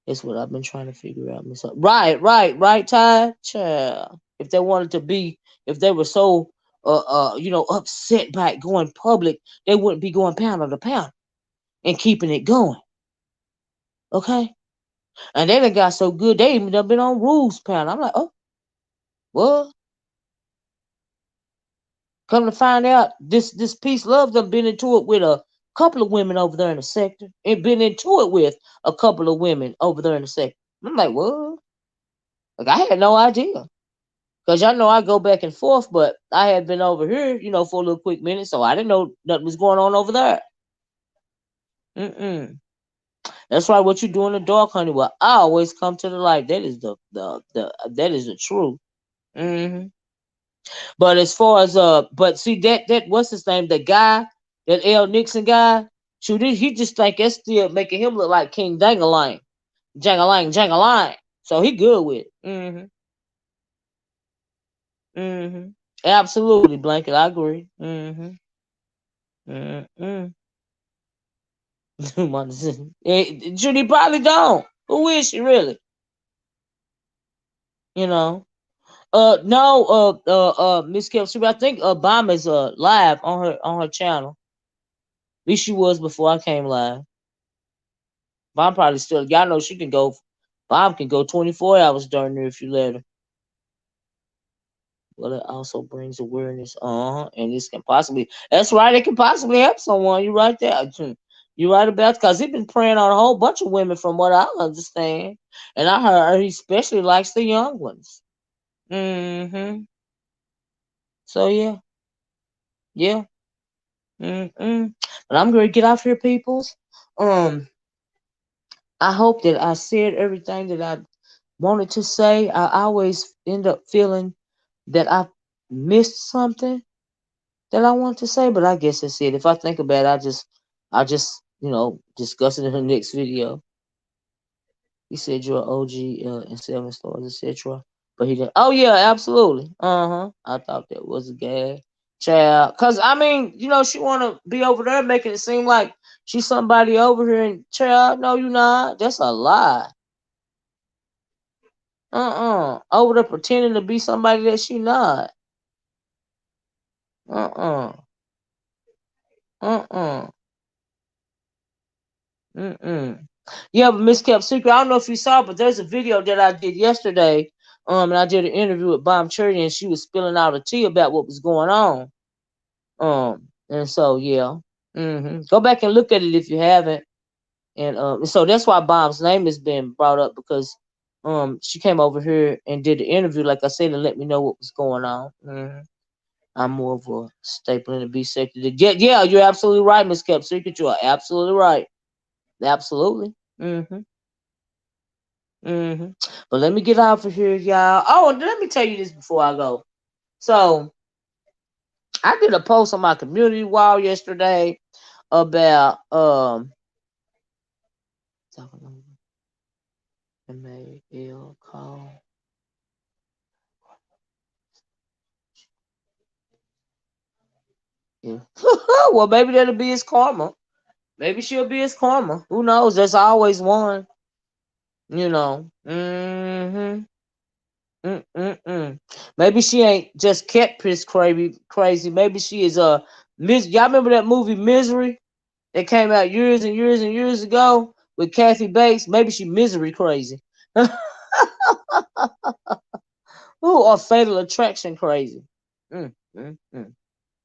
That's what I've been trying to figure out myself. Right, Ty. Child. If they wanted to be, if they were so upset by it going public, they wouldn't be going pound to pound and keeping it going. Okay? And they done got so good, they even done been on rules pound. I'm like, oh, what? Come to find out, this Peace Love done been into it with a couple of women over there in the sector, and been into it with a couple of women over there in the sector. I'm like, what? Like, I had no idea. Because y'all know I go back and forth, but I had been over here, for a little quick minute, so I didn't know nothing was going on over there. That's right. What you do in the dark, honey, will always come to the light. That is that is the truth. But as far as but see that what's his name? The guy, that Nixon guy, shoot, he just think it's still making him look like King Dangalang, Jangalang. So he good with it. Absolutely, Blanket. I agree. Judy probably don't. Who is she really? You know. No. Miss Kelsey, I think Obama's live on her channel. At least she was before I came live. Bomb probably still. Y'all know she can go. Bomb can go 24 hours during there if you let her. But it also brings awareness. And this can possibly. That's right. It can possibly help someone. You right there. You right about, because he been preying on a whole bunch of women from what I understand, and I heard he especially likes the young ones. So yeah. But I'm gonna get off here, peoples. I hope that I said everything that I wanted to say. I always end up feeling that I missed something that I want to say, but I guess that's it. If I think about it, I just discuss it in the next video. He said you're an OG in 7 stars, etc. But he didn't. Oh yeah, absolutely. I thought that was a gag, child. Cause I mean, she wanna be over there making it seem like she's somebody over here, and child, no, you not. That's a lie. Over there pretending to be somebody that she not. Uh uh. Uh Yeah, but Miss Kept Secret, I don't know if you saw, but there's a video that I did yesterday. And I did an interview with Bomb Cherry, and she was spilling out a tea about what was going on. And so yeah. Go back and look at it if you haven't. And so that's why Bomb's name has been brought up, because she came over here and did the interview, like I said, and let me know what was going on. I'm more of a staple in the B sector. Yeah, you're absolutely right, Miss Kept Secret. You are absolutely right. Absolutely. But let me get out of here, y'all. Oh, and let me tell you this before I go. So I did a post on my community wall yesterday about MAL call. Yeah. Well, maybe that'll be his karma. Maybe she'll be his karma. Who knows? There's always one. Maybe she ain't just kept piss crazy. Maybe she is y'all remember that movie Misery that came out years and years and years ago with Kathy Bates? Maybe she misery crazy. Ooh, or Fatal Attraction crazy. Mm, mm, mm,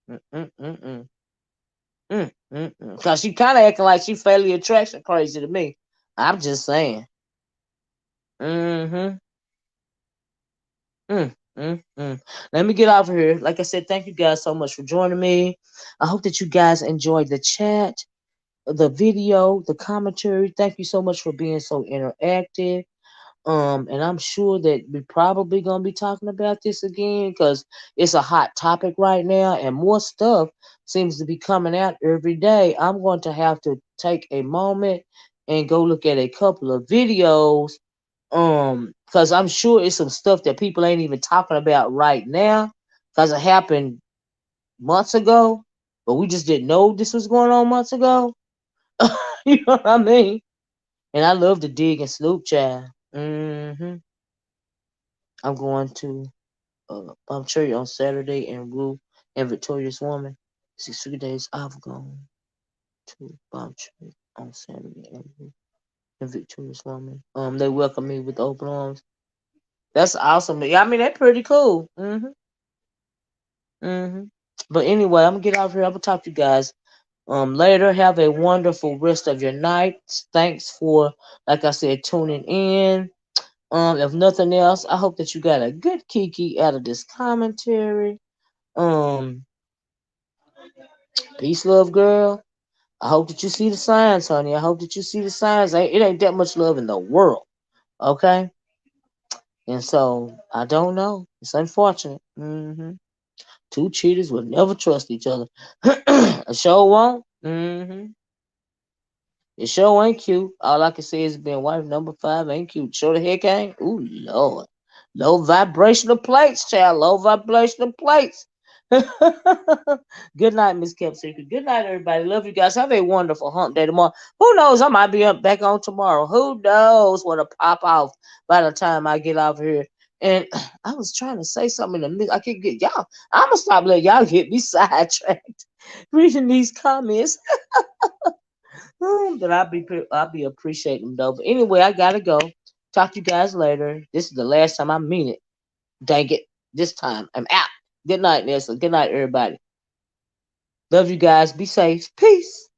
mm, mm, mm, mm. Cause she kind of acting like she Fatal Attraction crazy to me. I'm just saying. Mm-hmm. Let me get off of here. Like I said, thank you guys so much for joining me. I hope that you guys enjoyed the chat, the video, the commentary. Thank you so much for being so interactive. And I'm sure that we probably gonna be talking about this again because it's a hot topic right now, and more stuff seems to be coming out every day. I'm going to have to take a moment and go look at a couple of videos, because I'm sure it's some stuff that people ain't even talking about right now, because it happened months ago, but we just didn't know this was going on months ago. You know what I mean? And I love to dig and snoop, child. I'm going to Bomb Cherry on Saturday and Rue and Victorious Woman. 3 days I've gone to Bomb Cherry on Saturday and Rue and Victorious Woman. They welcome me with open arms. That's awesome. Yeah, I mean that's pretty cool. But anyway, I'm gonna get out of here. I'm gonna talk to you guys later. Have a wonderful rest of your night. Thanks for, like I said, tuning in. If nothing else, I hope that you got a good kiki out of this commentary. Um, Peace, love, girl. I hope that you see the signs, honey. I hope that you see the signs. It ain't that much love in the world, okay? And so I don't know. It's unfortunate. Two cheaters will never trust each other. A show won't. It sure ain't cute. All I can say is being wife number 5 ain't cute. Sure the heck ain't. Ooh, Lord. Low vibrational plates, child. Low vibrational plates. Good night, Miss Kepsika. Good night, everybody. Love you guys. Have a wonderful hump day tomorrow. Who knows? I might be up back on tomorrow. Who knows what'll pop off by the time I get off here. And I was trying to say something in the middle. I can't get y'all. I'm gonna stop letting y'all get me sidetracked reading these comments. But I'll be appreciating though. But anyway, I gotta go. Talk to you guys later. This is the last time I mean it. Dang it. This time I'm out. Good night, Nessa. Good night, everybody. Love you guys. Be safe. Peace.